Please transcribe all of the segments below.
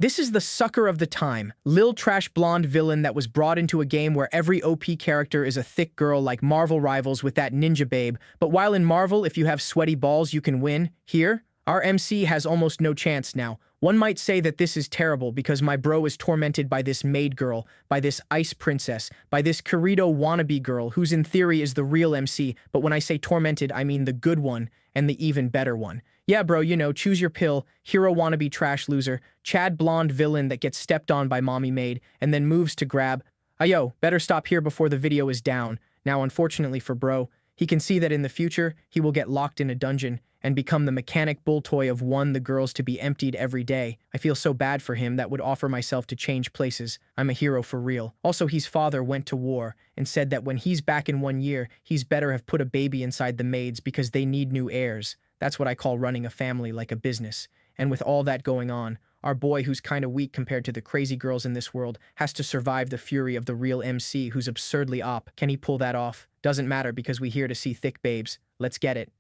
This is the sucker of the time, lil trash blonde villain that was brought into a game where every OP character is a thick girl like Marvel Rivals with that ninja babe, but while in Marvel, if you have sweaty balls, you can win. Here, our MC has almost no chance now. One might say that this is terrible because my bro is tormented by this maid girl, by this ice princess, by this Kirito wannabe girl, who's in theory is the real MC, but when I say tormented, I mean the good one and the even better one. Yeah, bro, you know, choose your pill, hero wannabe trash loser, Chad blonde villain that gets stepped on by mommy maid, and then moves to grab. Yo, better stop here before the video is down. Now, unfortunately for bro, he can see that in the future, he will get locked in a dungeon and become the mechanic bull toy of one the girls to be emptied every day. I feel so bad for him that would offer myself to change places. I'm a hero for real. Also, his father went to war and said that when he's back in 1 year, he's better have put a baby inside the maids because they need new heirs. That's what I call running a family like a business. And with all that going on, our boy, who's kind of weak compared to the crazy girls in this world, has to survive the fury of the real MC who's absurdly op. Can he pull that off? Doesn't matter because we're here to see thick babes. Let's get it.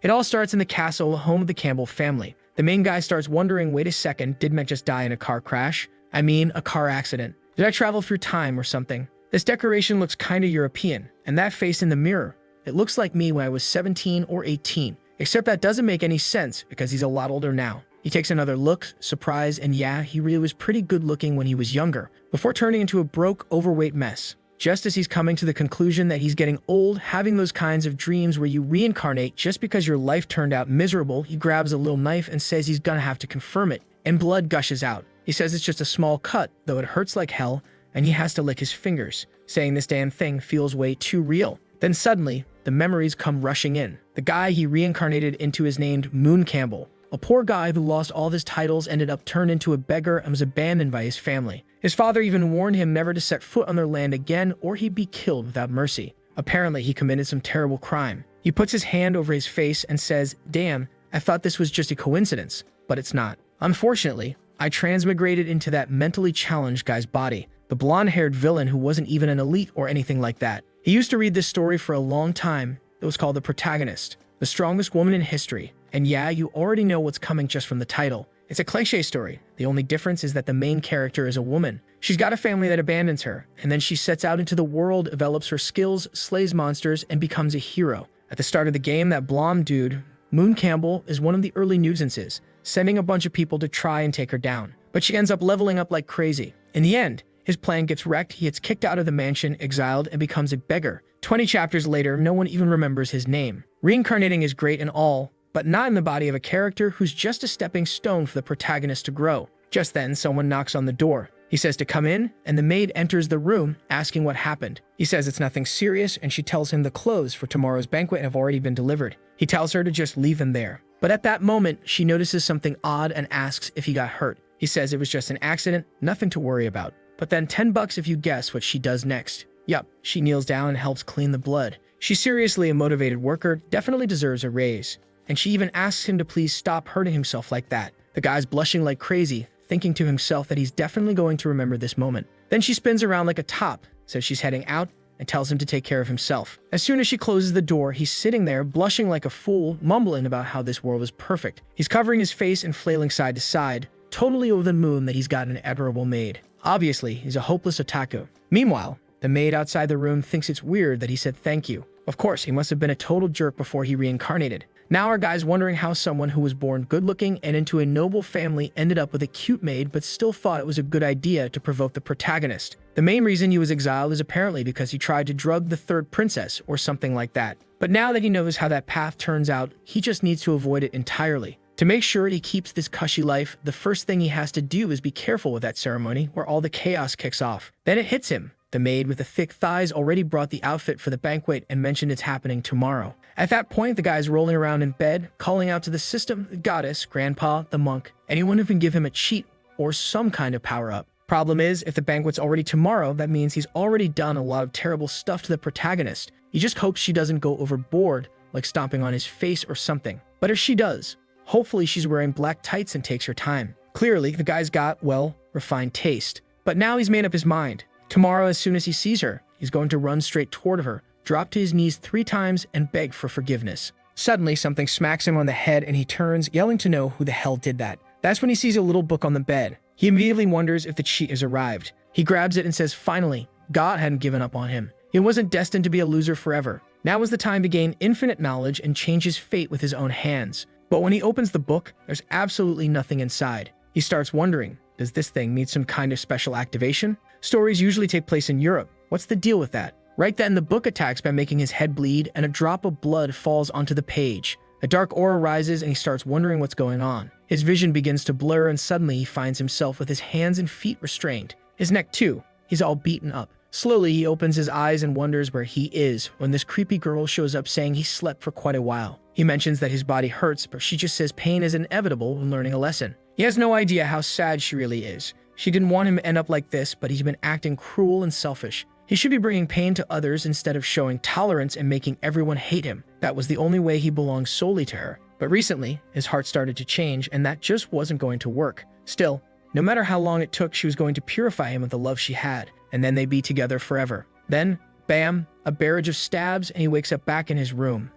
It all starts in the castle, home of the Campbell family. The main guy starts wondering, wait a second, did Matt just die in a car crash? I mean, a car accident. Did I travel through time or something? This decoration looks kinda European, and that face in the mirror, it looks like me when I was 17 or 18. Except that doesn't make any sense because he's a lot older now. He takes another look, surprise, and yeah, he really was pretty good looking when he was younger, before turning into a broke, overweight mess. Just as he's coming to the conclusion that he's getting old, having those kinds of dreams where you reincarnate just because your life turned out miserable, he grabs a little knife and says he's gonna have to confirm it, and blood gushes out. He says it's just a small cut, though it hurts like hell, and he has to lick his fingers, saying this damn thing feels way too real. Then suddenly, the memories come rushing in. The guy he reincarnated into is named Moon Campbell. A poor guy who lost all of his titles, ended up turned into a beggar, and was abandoned by his family. His father even warned him never to set foot on their land again or he'd be killed without mercy. Apparently, he committed some terrible crime. He puts his hand over his face and says, "Damn, I thought this was just a coincidence, but it's not. Unfortunately, I transmigrated into that mentally challenged guy's body, the blonde-haired villain who wasn't even an elite or anything like that." He used to read this story for a long time. It was called The Protagonist, the strongest woman in history. And yeah, you already know what's coming just from the title. It's a cliché story. The only difference is that the main character is a woman. She's got a family that abandons her, and then she sets out into the world, develops her skills, slays monsters, and becomes a hero. At the start of the game, that blonde dude, Moon Campbell, is one of the early nuisances, sending a bunch of people to try and take her down. But she ends up leveling up like crazy. In the end, his plan gets wrecked, he gets kicked out of the mansion, exiled, and becomes a beggar. 20 chapters later, no one even remembers his name. Reincarnating is great and all, but not in the body of a character who's just a stepping stone for the protagonist to grow. Just then, someone knocks on the door. He says to come in, and the maid enters the room, asking what happened. He says it's nothing serious, and she tells him the clothes for tomorrow's banquet have already been delivered. He tells her to just leave them there. But at that moment, she notices something odd and asks if he got hurt. He says it was just an accident, nothing to worry about. But then $10 if you guess what she does next. Yup, she kneels down and helps clean the blood. She's seriously a motivated worker, definitely deserves a raise. And she even asks him to please stop hurting himself like that. The guy's blushing like crazy, thinking to himself that he's definitely going to remember this moment. Then she spins around like a top, says she's heading out, and tells him to take care of himself. As soon as she closes the door, he's sitting there, blushing like a fool, mumbling about how this world is perfect. He's covering his face and flailing side to side, totally over the moon that he's got an adorable maid. Obviously, he's a hopeless otaku. Meanwhile, the maid outside the room thinks it's weird that he said thank you. Of course, he must have been a total jerk before he reincarnated. Now our guy's wondering how someone who was born good-looking and into a noble family ended up with a cute maid but still thought it was a good idea to provoke the protagonist. The main reason he was exiled is apparently because he tried to drug the third princess or something like that. But now that he knows how that path turns out, he just needs to avoid it entirely. To make sure he keeps this cushy life, the first thing he has to do is be careful with that ceremony where all the chaos kicks off. Then it hits him. The maid with the thick thighs already brought the outfit for the banquet and mentioned it's happening tomorrow. At that point, the guy's rolling around in bed, calling out to the system, the goddess, grandpa, the monk, anyone who can give him a cheat or some kind of power-up. Problem is, if the banquet's already tomorrow, that means he's already done a lot of terrible stuff to the protagonist. He just hopes she doesn't go overboard, like stomping on his face or something. But if she does, hopefully she's wearing black tights and takes her time. Clearly, the guy's got, well, refined taste. But now he's made up his mind. Tomorrow, as soon as he sees her, he's going to run straight toward her, drop to his knees 3 times, and beg for forgiveness. Suddenly, something smacks him on the head and he turns, yelling to know who the hell did that. That's when he sees a little book on the bed. He immediately wonders if the cheat has arrived. He grabs it and says finally, God hadn't given up on him. He wasn't destined to be a loser forever. Now was the time to gain infinite knowledge and change his fate with his own hands. But when he opens the book, there's absolutely nothing inside. He starts wondering, does this thing need some kind of special activation? Stories usually take place in Europe. What's the deal with that? Right then, the book attacks by making his head bleed, and a drop of blood falls onto the page. A dark aura rises, and he starts wondering what's going on. His vision begins to blur, and suddenly he finds himself with his hands and feet restrained. His neck too. He's all beaten up. Slowly, he opens his eyes and wonders where he is when this creepy girl shows up saying he slept for quite a while. He mentions that his body hurts, but she just says pain is inevitable when learning a lesson. He has no idea how sad she really is. She didn't want him to end up like this, but he's been acting cruel and selfish. He should be bringing pain to others instead of showing tolerance and making everyone hate him. That was the only way he belonged solely to her. But recently, his heart started to change, and that just wasn't going to work. Still, no matter how long it took, she was going to purify him of the love she had, and then they'd be together forever. Then, bam, a barrage of stabs, and he wakes up back in his room.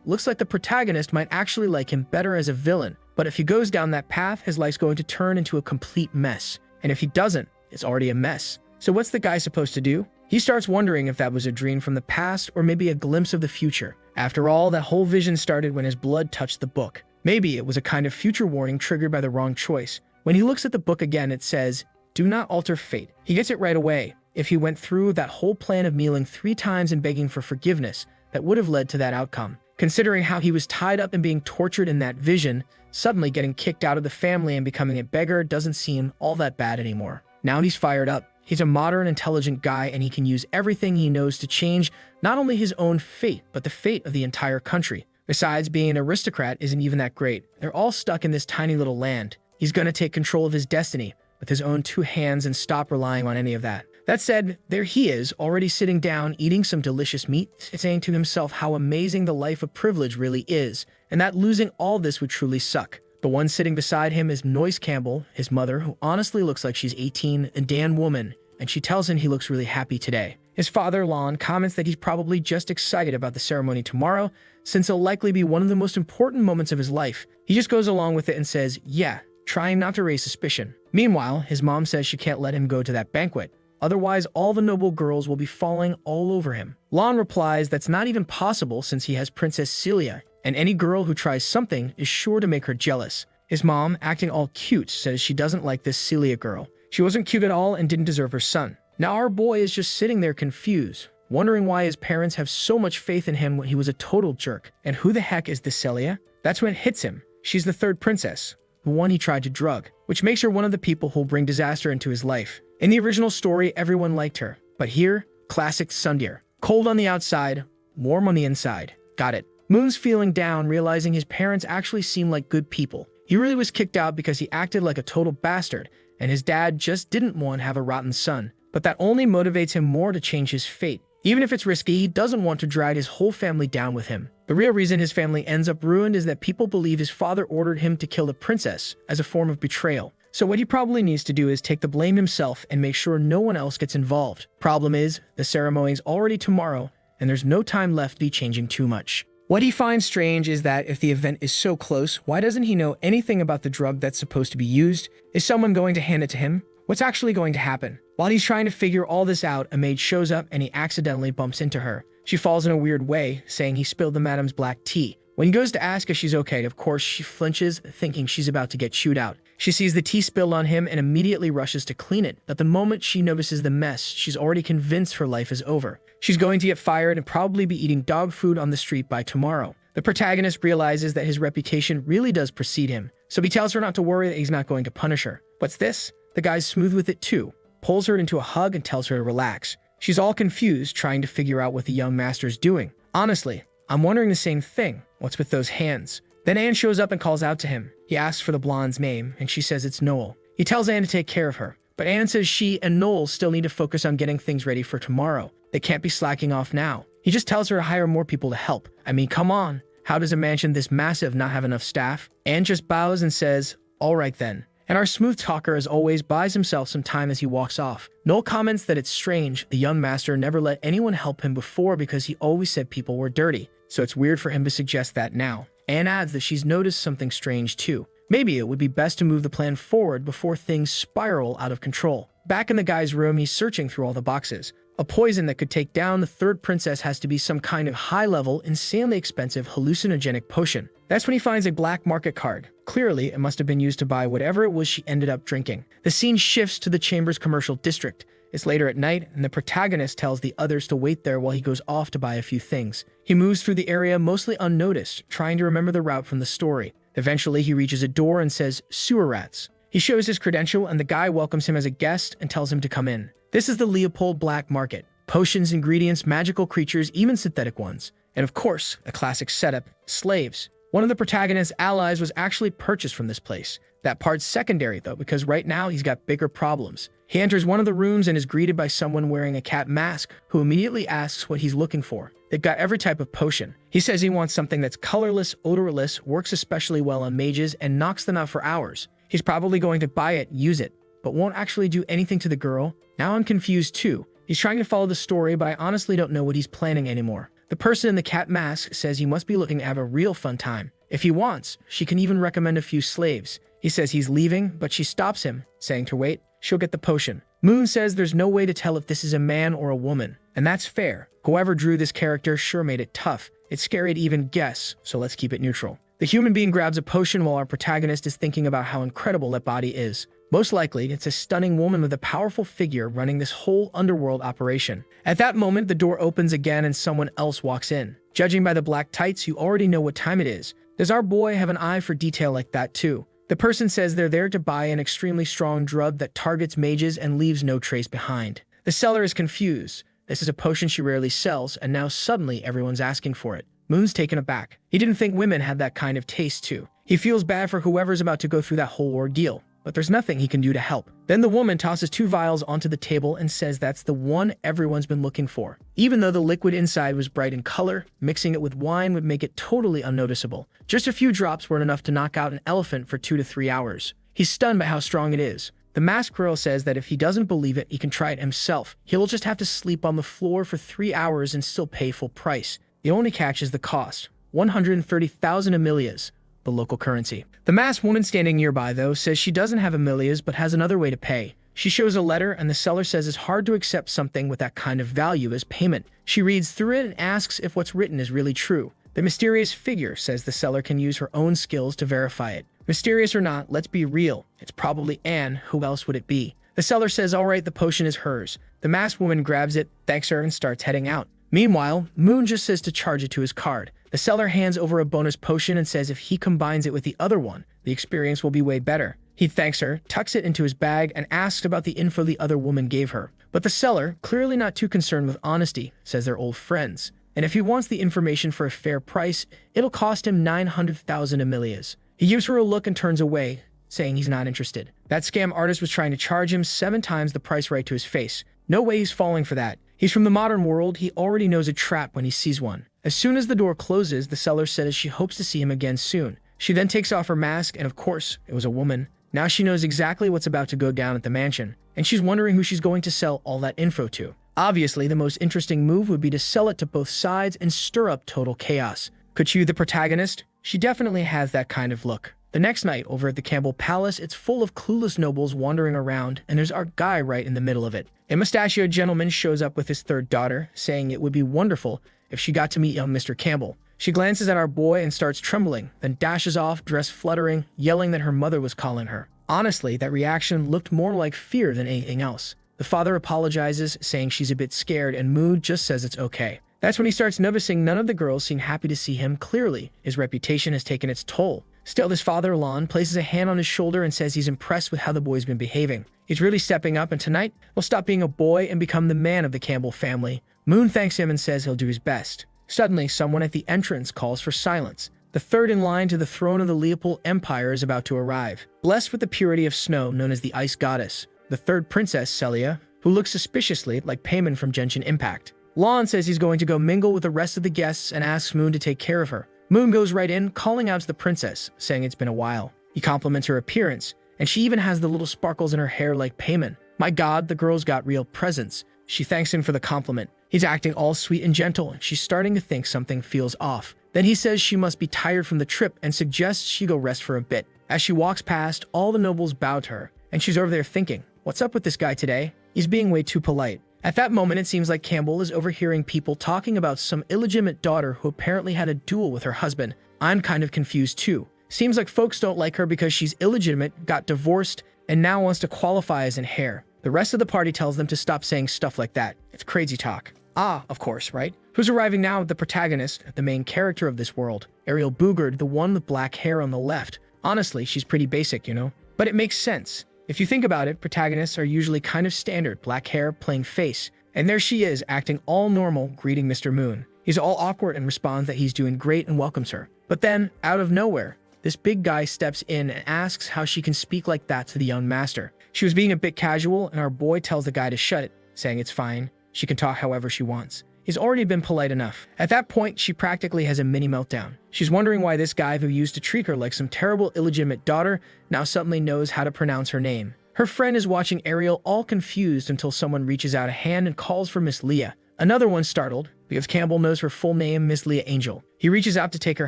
Looks like the protagonist might actually like him better as a villain, but if he goes down that path, his life's going to turn into a complete mess. And if he doesn't, it's already a mess. So what's the guy supposed to do? He starts wondering if that was a dream from the past or maybe a glimpse of the future. After all, that whole vision started when his blood touched the book. Maybe it was a kind of future warning triggered by the wrong choice. When he looks at the book again, it says, "Do not alter fate." He gets it right away. If he went through that whole plan of kneeling 3 times and begging for forgiveness, that would have led to that outcome. Considering how he was tied up and being tortured in that vision, suddenly getting kicked out of the family and becoming a beggar doesn't seem all that bad anymore. Now he's fired up. He's a modern, intelligent guy, and he can use everything he knows to change not only his own fate, but the fate of the entire country. Besides, being an aristocrat isn't even that great. They're all stuck in this tiny little land. He's gonna take control of his destiny with his own 2 hands and stop relying on any of that. That said, there he is, already sitting down, eating some delicious meat, saying to himself how amazing the life of privilege really is, and that losing all this would truly suck. The one sitting beside him is Noyce Campbell, his mother, who honestly looks like she's 18, a Dan woman, and she tells him he looks really happy today. His father, Lon, comments that he's probably just excited about the ceremony tomorrow, since it'll likely be one of the most important moments of his life. He just goes along with it and says, yeah, trying not to raise suspicion. Meanwhile, his mom says she can't let him go to that banquet. Otherwise, all the noble girls will be falling all over him. Lon replies that's not even possible since he has Princess Celia, and any girl who tries something is sure to make her jealous. His mom, acting all cute, says she doesn't like this Celia girl. She wasn't cute at all and didn't deserve her son. Now our boy is just sitting there confused, wondering why his parents have so much faith in him when he was a total jerk. And who the heck is this Celia? That's when it hits him. She's the 3rd princess, the one he tried to drug, which makes her one of the people who'll bring disaster into his life. In the original story, everyone liked her, but here, classic Sundeer. Cold on the outside, warm on the inside. Got it. Moon's feeling down, realizing his parents actually seem like good people. He really was kicked out because he acted like a total bastard, and his dad just didn't want to have a rotten son. But that only motivates him more to change his fate. Even if it's risky, he doesn't want to drag his whole family down with him. The real reason his family ends up ruined is that people believe his father ordered him to kill the princess as a form of betrayal. So what he probably needs to do is take the blame himself and make sure no one else gets involved. Problem is, the ceremony's already tomorrow, and there's no time left to be changing too much. What he finds strange is that if the event is so close, why doesn't he know anything about the drug that's supposed to be used? Is someone going to hand it to him? What's actually going to happen? While he's trying to figure all this out, a maid shows up and he accidentally bumps into her. She falls in a weird way, saying he spilled the madam's black tea. When he goes to ask if she's okay, of course, she flinches, thinking she's about to get chewed out. She sees the tea spilled on him and immediately rushes to clean it, but the moment she notices the mess, she's already convinced her life is over. She's going to get fired and probably be eating dog food on the street by tomorrow. The protagonist realizes that his reputation really does precede him, so he tells her not to worry that he's not going to punish her. What's this? The guy's smooth with it too, pulls her into a hug and tells her to relax. She's all confused, trying to figure out what the young master's doing. Honestly, I'm wondering the same thing. What's with those hands? Then Anne shows up and calls out to him. He asks for the blonde's name, and she says it's Noel. He tells Anne to take care of her, but Anne says she and Noel still need to focus on getting things ready for tomorrow. They can't be slacking off now. He just tells her to hire more people to help. I mean, come on. How does a mansion this massive not have enough staff? Anne just bows and says, all right then. And our smooth talker, as always, buys himself some time as he walks off. Noel comments that it's strange the young master never let anyone help him before because he always said people were dirty, so it's weird for him to suggest that now. Anne adds that she's noticed something strange too. Maybe it would be best to move the plan forward before things spiral out of control. Back in the guy's room, he's searching through all the boxes. A poison that could take down the third princess has to be some kind of high-level, insanely expensive hallucinogenic potion. That's when he finds a black market card. Clearly, it must have been used to buy whatever it was she ended up drinking. The scene shifts to the chamber's commercial district. It's later at night, and the protagonist tells the others to wait there while he goes off to buy a few things. He moves through the area mostly unnoticed, trying to remember the route from the story. Eventually, he reaches a door and says, "Sewer rats." He shows his credential, and the guy welcomes him as a guest and tells him to come in. This is the Leopold Black Market. Potions, ingredients, magical creatures, even synthetic ones. And of course, a classic setup, slaves. One of the protagonist's allies was actually purchased from this place. That part's secondary though, because right now he's got bigger problems. He enters one of the rooms and is greeted by someone wearing a cat mask, who immediately asks what he's looking for. They've got every type of potion. He says he wants something that's colorless, odorless, works especially well on mages, and knocks them out for hours. He's probably going to buy it, use it, but won't actually do anything to the girl. Now I'm confused too. He's trying to follow the story, but I honestly don't know what he's planning anymore. The person in the cat mask says he must be looking to have a real fun time. If he wants, she can even recommend a few slaves. He says he's leaving, but she stops him, saying to wait. She'll get the potion. Moon says there's no way to tell if this is a man or a woman, and that's fair. Whoever drew this character sure made it tough. It's scary to even guess, so let's keep it neutral. The human being grabs a potion while our protagonist is thinking about how incredible that body is. Most likely, it's a stunning woman with a powerful figure running this whole underworld operation. At that moment, the door opens again and someone else walks in. Judging by the black tights, you already know what time it is. Does our boy have an eye for detail like that too? The person says they're there to buy an extremely strong drug that targets mages and leaves no trace behind. The seller is confused. This is a potion she rarely sells, and now suddenly everyone's asking for it. Moon's taken aback. He didn't think women had that kind of taste too. He feels bad for whoever's about to go through that whole ordeal, but there's nothing he can do to help. Then the woman tosses 2 vials onto the table and says that's the one everyone's been looking for. Even though the liquid inside was bright in color, mixing it with wine would make it totally unnoticeable. Just a few drops weren't enough to knock out an elephant for 2 to 3 hours. He's stunned by how strong it is. The masked girl says that if he doesn't believe it, he can try it himself. He'll just have to sleep on the floor for 3 hours and still pay full price. The only catch is the cost, 130,000 amelias, the local currency. The masked woman standing nearby, though, says she doesn't have amelias but has another way to pay. She shows a letter, and the seller says it's hard to accept something with that kind of value as payment. She reads through it and asks if what's written is really true. The mysterious figure says the seller can use her own skills to verify it. Mysterious or not, let's be real. It's probably Anne. Who else would it be? The seller says, all right, the potion is hers. The masked woman grabs it, thanks her, and starts heading out. Meanwhile, Moon just says to charge it to his card. The seller hands over a bonus potion and says if he combines it with the other one, the experience will be way better. He thanks her, tucks it into his bag, and asks about the info the other woman gave her. But the seller, clearly not too concerned with honesty, says they're old friends. And if he wants the information for a fair price, it'll cost him 900,000 amelias. He gives her a look and turns away, saying he's not interested. That scam artist was trying to charge him 7 times the price right to his face. No way he's falling for that. He's from the modern world. He already knows a trap when he sees one. As soon as the door closes, the seller says she hopes to see him again soon. She then takes off her mask, and of course, it was a woman. Now she knows exactly what's about to go down at the mansion, and she's wondering who she's going to sell all that info to. Obviously, the most interesting move would be to sell it to both sides and stir up total chaos. Could she be the protagonist? She definitely has that kind of look. The next night, over at the Campbell Palace, it's full of clueless nobles wandering around, and there's our guy right in the middle of it. A mustachioed gentleman shows up with his 3rd daughter, saying it would be wonderful if she got to meet young Mr. Campbell. She glances at our boy and starts trembling, then dashes off, dress fluttering, yelling that her mother was calling her. Honestly, that reaction looked more like fear than anything else. The father apologizes, saying she's a bit scared, and Mood just says it's okay. That's when he starts noticing none of the girls seem happy to see him. Clearly, his reputation has taken its toll. Still, his father, Lon, places a hand on his shoulder and says he's impressed with how the boy's been behaving. He's really stepping up, and tonight, he'll stop being a boy and become the man of the Campbell family. Moon thanks him and says he'll do his best. Suddenly, someone at the entrance calls for silence. The 3rd in line to the throne of the Leopold Empire is about to arrive. Blessed with the purity of snow, known as the Ice Goddess, the 3rd princess, Celia, who looks suspiciously like Payman from Genshin Impact. Lon says he's going to go mingle with the rest of the guests and asks Moon to take care of her. Moon goes right in, calling out to the princess, saying it's been a while. He compliments her appearance, and she even has the little sparkles in her hair like Payman. My god, the girl's got real presence. She thanks him for the compliment. He's acting all sweet and gentle, and she's starting to think something feels off. Then he says she must be tired from the trip and suggests she go rest for a bit. As she walks past, all the nobles bow to her, and she's over there thinking, what's up with this guy today? He's being way too polite. At that moment, it seems like Campbell is overhearing people talking about some illegitimate daughter who apparently had a duel with her husband. I'm kind of confused too. Seems like folks don't like her because she's illegitimate, got divorced, and now wants to qualify as an heir. The rest of the party tells them to stop saying stuff like that. It's crazy talk. Ah, of course, right? Who's arriving now? The protagonist, the main character of this world. Ariel Boogerd, the one with black hair on the left. Honestly, she's pretty basic, you know? But it makes sense. If you think about it, protagonists are usually kind of standard, black hair, plain face. And there she is, acting all normal, greeting Mr. Moon. He's all awkward and responds that he's doing great and welcomes her. But then, out of nowhere, this big guy steps in and asks how she can speak like that to the young master. She was being a bit casual, and our boy tells the guy to shut it, saying it's fine. She can talk however she wants. He's already been polite enough. At that point, she practically has a mini meltdown. She's wondering why this guy who used to treat her like some terrible illegitimate daughter now suddenly knows how to pronounce her name. Her friend is watching Ariel all confused until someone reaches out a hand and calls for Miss Leah. Another one startled, because Campbell knows her full name, Miss Leah Angel. He reaches out to take her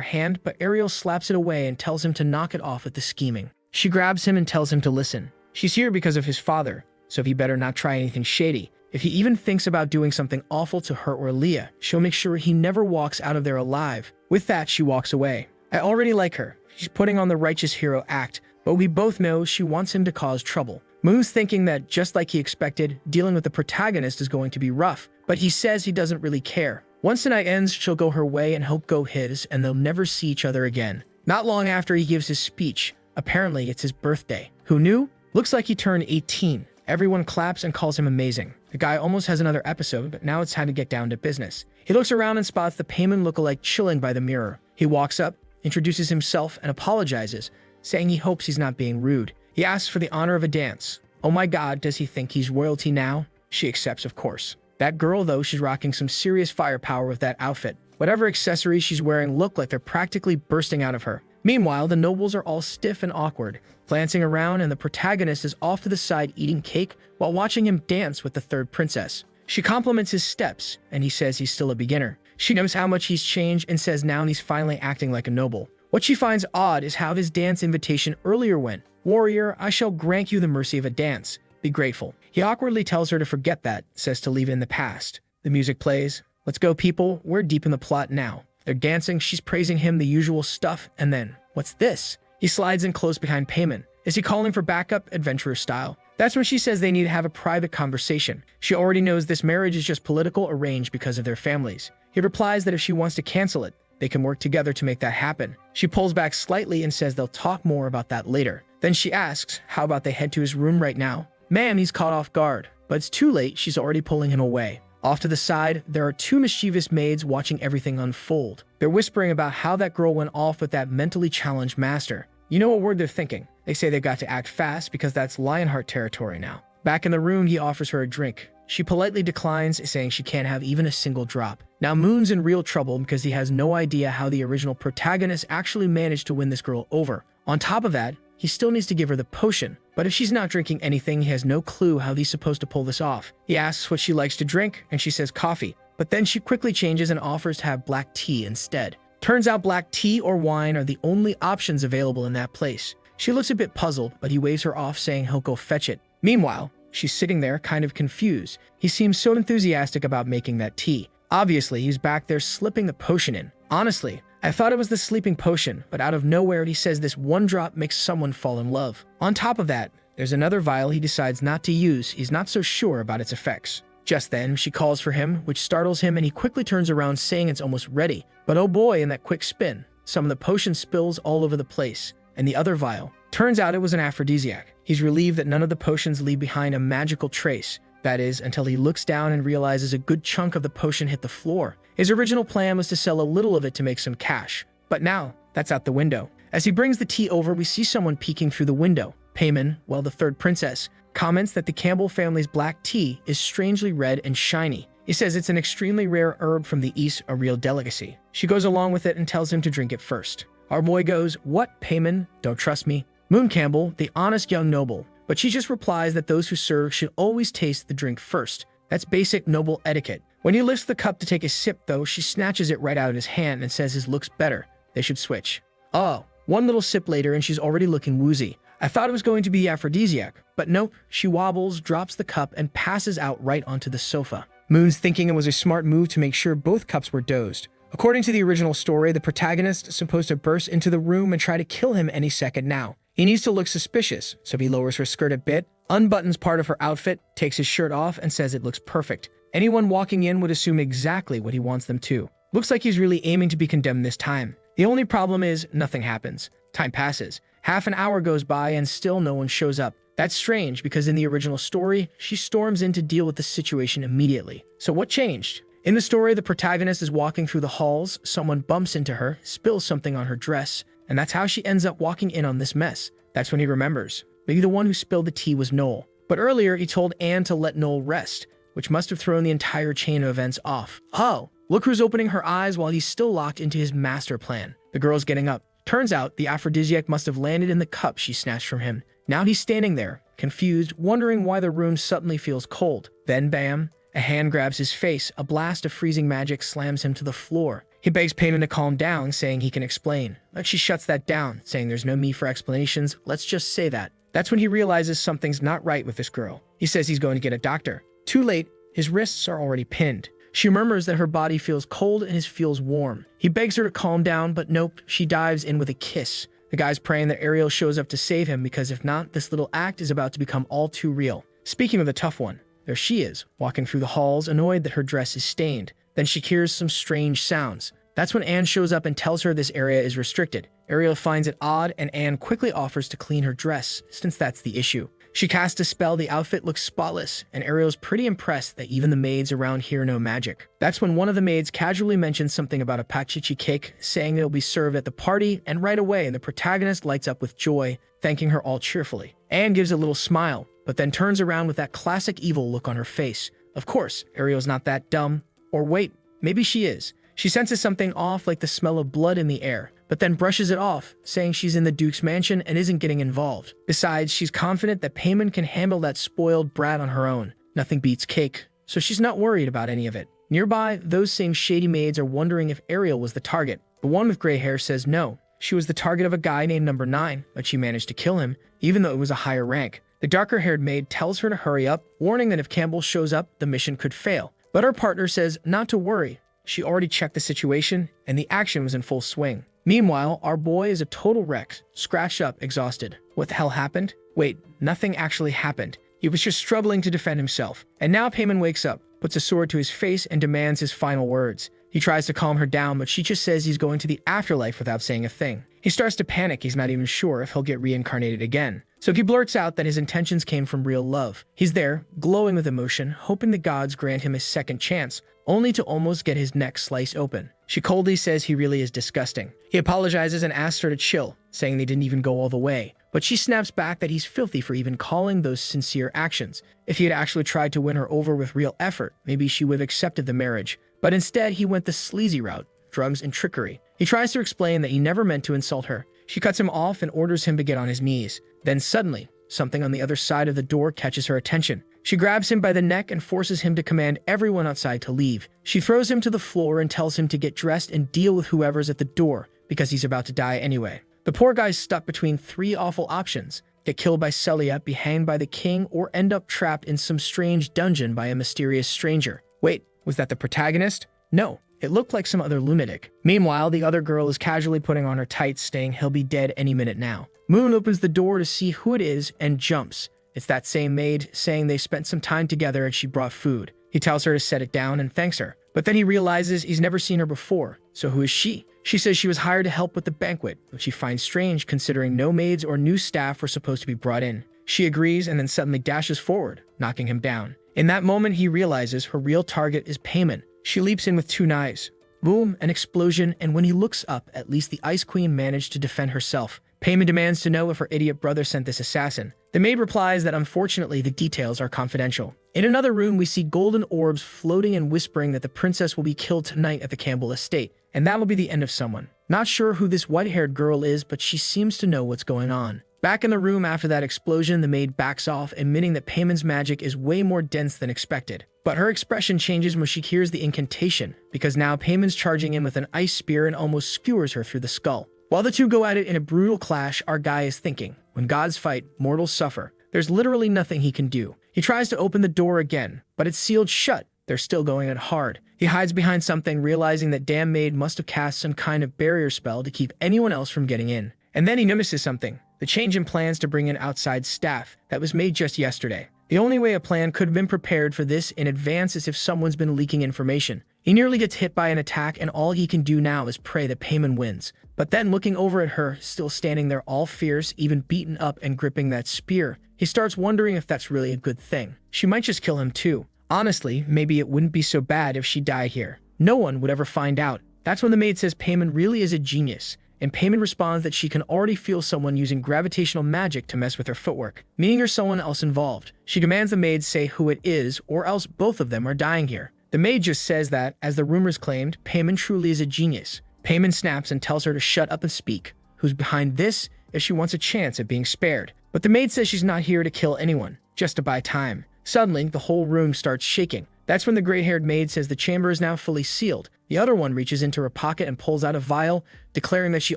hand, but Ariel slaps it away and tells him to knock it off with the scheming. She grabs him and tells him to listen. She's here because of his father, so he better not try anything shady. If he even thinks about doing something awful to her or Leah, she'll make sure he never walks out of there alive. With that, she walks away. I already like her. She's putting on the righteous hero act, but we both know she wants him to cause trouble. Moon's thinking that, just like he expected, dealing with the protagonist is going to be rough, but he says he doesn't really care. Once the night ends, she'll go her way and Hope go his, and they'll never see each other again. Not long after he gives his speech, apparently it's his birthday. Who knew? Looks like he turned 18. Everyone claps and calls him amazing. The guy almost has another episode, but now it's time to get down to business. He looks around and spots the payment lookalike chilling by the mirror. He walks up, introduces himself, and apologizes, saying he hopes he's not being rude. He asks for the honor of a dance. Oh my god, does he think he's royalty now? She accepts, of course. That girl, though, she's rocking some serious firepower with that outfit. Whatever accessories she's wearing look like they're practically bursting out of her. Meanwhile, the nobles are all stiff and awkward, glancing around, and the protagonist is off to the side eating cake while watching him dance with the third princess. She compliments his steps, and he says he's still a beginner. She knows how much he's changed and says now he's finally acting like a noble. What she finds odd is how his dance invitation earlier went. Warrior, I shall grant you the mercy of a dance. Be grateful. He awkwardly tells her to forget that, says to leave it in the past. The music plays. Let's go, people. We're deep in the plot now. They're dancing, she's praising him, the usual stuff, and then, what's this? He slides in close behind Payman. Is he calling for backup, adventurer style? That's when she says they need to have a private conversation. She already knows this marriage is just political arranged because of their families. He replies that if she wants to cancel it, they can work together to make that happen. She pulls back slightly and says they'll talk more about that later. Then she asks, how about they head to his room right now? Man, he's caught off guard, but it's too late, she's already pulling him away. Off to the side, there are two mischievous maids watching everything unfold. They're whispering about how that girl went off with that mentally challenged master. You know what word they're thinking. They say they've got to act fast because that's Lionheart territory now. Back in the room, he offers her a drink. She politely declines, saying she can't have even a single drop. Now Moon's in real trouble because he has no idea how the original protagonist actually managed to win this girl over. On top of that, he still needs to give her the potion, but if she's not drinking anything, he has no clue how he's supposed to pull this off. He asks what she likes to drink, and she says coffee, but then she quickly changes and offers to have black tea instead. Turns out black tea or wine are the only options available in that place. She looks a bit puzzled, but he waves her off, saying he'll go fetch it. Meanwhile, she's sitting there kind of confused. He seems so enthusiastic about making that tea. Obviously, he's back there slipping the potion in. Honestly, I thought it was the sleeping potion, but out of nowhere he says this one drop makes someone fall in love. On top of that, there's another vial he decides not to use. He's not so sure about its effects. Just then, she calls for him, which startles him, and he quickly turns around saying it's almost ready. But oh boy, in that quick spin, some of the potion spills all over the place. And the other vial. Turns out it was an aphrodisiac. He's relieved that none of the potions leave behind a magical trace. That is, until he looks down and realizes a good chunk of the potion hit the floor. His original plan was to sell a little of it to make some cash. But now, that's out the window. As he brings the tea over, we see someone peeking through the window. Payman, well, the third princess, comments that the Campbell family's black tea is strangely red and shiny. He says it's an extremely rare herb from the east, a real delicacy. She goes along with it and tells him to drink it first. Our boy goes, "What, Payman? Don't trust me?" Moon Campbell, the honest young noble, but she just replies that those who serve should always taste the drink first. That's basic noble etiquette. When he lifts the cup to take a sip, though, she snatches it right out of his hand and says his looks better. They should switch. Oh, One little sip later and she's already looking woozy. I thought it was going to be aphrodisiac, but nope, she wobbles, drops the cup, and passes out right onto the sofa. Moon's thinking it was a smart move to make sure both cups were dosed. According to the original story, the protagonist is supposed to burst into the room and try to kill him any second now. He needs to look suspicious, so he lowers her skirt a bit, unbuttons part of her outfit, takes his shirt off, and says it looks perfect. Anyone walking in would assume exactly what he wants them to. Looks like he's really aiming to be condemned this time. The only problem is, nothing happens. Time passes. Half an hour goes by and still no one shows up. That's strange because in the original story, she storms in to deal with the situation immediately. So what changed? In the story, the protagonist is walking through the halls, someone bumps into her, spills something on her dress, and that's how she ends up walking in on this mess. That's when he remembers. Maybe the one who spilled the tea was Noel. But earlier, he told Anne to let Noel rest, which must have thrown the entire chain of events off. Oh, look who's opening her eyes while he's still locked into his master plan. The girl's getting up. Turns out the aphrodisiac must have landed in the cup she snatched from him. Now he's standing there, confused, wondering why the room suddenly feels cold. Then bam, a hand grabs his face, a blast of freezing magic slams him to the floor. He begs Payman to calm down, saying he can explain. But she shuts that down, saying there's no need for explanations, let's just say that. That's when he realizes something's not right with this girl. He says he's going to get a doctor. Too late, his wrists are already pinned. She murmurs that her body feels cold and his feels warm. He begs her to calm down, but nope, she dives in with a kiss. The guy's praying that Ariel shows up to save him because if not, this little act is about to become all too real. Speaking of the tough one, there she is, walking through the halls, annoyed that her dress is stained. Then she hears some strange sounds. That's when Anne shows up and tells her this area is restricted. Ariel finds it odd, and Anne quickly offers to clean her dress, since that's the issue. She casts a spell, the outfit looks spotless, and Ariel's pretty impressed that even the maids around here know magic. That's when one of the maids casually mentions something about a pachichi cake, saying it'll be served at the party, and right away the protagonist lights up with joy, thanking her all cheerfully. Anne gives a little smile, but then turns around with that classic evil look on her face. Of course, Ariel's not that dumb. Or wait, maybe she is. She senses something off, like the smell of blood in the air, but then brushes it off, saying she's in the Duke's mansion and isn't getting involved. Besides, she's confident that Payman can handle that spoiled brat on her own. Nothing beats cake, so she's not worried about any of it. Nearby, those same shady maids are wondering if Ariel was the target. The one with gray hair says no. She was the target of a guy named Number 9, but she managed to kill him, even though it was a higher rank. The darker-haired maid tells her to hurry up, warning that if Campbell shows up, the mission could fail. But her partner says not to worry. She already checked the situation, and the action was in full swing. Meanwhile, our boy is a total wreck, scratched up, exhausted. What the hell happened? Wait, nothing actually happened. He was just struggling to defend himself. And now Payman wakes up, puts a sword to his face, and demands his final words. He tries to calm her down, but she just says he's going to the afterlife without saying a thing. He starts to panic. He's not even sure if he'll get reincarnated again. So he blurts out that his intentions came from real love. He's there, glowing with emotion, hoping the gods grant him a second chance, only to almost get his neck sliced open. She coldly says he really is disgusting. He apologizes and asks her to chill, saying they didn't even go all the way. But she snaps back that he's filthy for even calling those sincere actions. If he had actually tried to win her over with real effort, maybe she would have accepted the marriage. But instead, he went the sleazy route, drugs and trickery. He tries to explain that he never meant to insult her. She cuts him off and orders him to get on his knees. Then suddenly, something on the other side of the door catches her attention. She grabs him by the neck and forces him to command everyone outside to leave. She throws him to the floor and tells him to get dressed and deal with whoever's at the door, because he's about to die anyway. The poor guy's stuck between three awful options: get killed by Celia, be hanged by the king, or end up trapped in some strange dungeon by a mysterious stranger. Wait, was that the protagonist? No, it looked like some other lunatic. Meanwhile, the other girl is casually putting on her tights, saying he'll be dead any minute now. Moon opens the door to see who it is and jumps. It's that same maid, saying they spent some time together and she brought food. He tells her to set it down and thanks her. But then he realizes he's never seen her before. So who is she? She says she was hired to help with the banquet, which she finds strange considering no maids or new staff were supposed to be brought in. She agrees and then suddenly dashes forward, knocking him down. In that moment, he realizes her real target is Payman. She leaps in with 2 knives. Boom, an explosion, and when he looks up, at least the Ice Queen managed to defend herself. Payman demands to know if her idiot brother sent this assassin. The maid replies that unfortunately the details are confidential. In another room, we see golden orbs floating and whispering that the princess will be killed tonight at the Campbell estate, and that will be the end of someone. Not sure who this white-haired girl is, but she seems to know what's going on. Back in the room after that explosion, the maid backs off, admitting that Payman's magic is way more dense than expected. But her expression changes when she hears the incantation, because now Payman's charging in with an ice spear and almost skewers her through the skull. While the two go at it in a brutal clash, our guy is thinking, when gods fight, mortals suffer. There's literally nothing he can do. He tries to open the door again, but it's sealed shut. They're still going at it hard. He hides behind something, realizing that damn maid must have cast some kind of barrier spell to keep anyone else from getting in. And then he notices something, the change in plans to bring in outside staff that was made just yesterday. The only way a plan could have been prepared for this in advance is if someone's been leaking information. He nearly gets hit by an attack, and all he can do now is pray that Payman wins. But then, looking over at her, still standing there all fierce, even beaten up and gripping that spear, he starts wondering if that's really a good thing. She might just kill him too. Honestly, maybe it wouldn't be so bad if she died here. No one would ever find out. That's when the maid says Payman really is a genius, and Payman responds that she can already feel someone using gravitational magic to mess with her footwork, meaning there's someone else involved. She commands the maid say who it is, or else both of them are dying here. The maid just says that, as the rumors claimed, Payman truly is a genius. Payman snaps and tells her to shut up and speak. Who's behind this if she wants a chance at being spared? But the maid says she's not here to kill anyone, just to buy time. Suddenly, the whole room starts shaking. That's when the gray-haired maid says the chamber is now fully sealed. The other one reaches into her pocket and pulls out a vial, declaring that she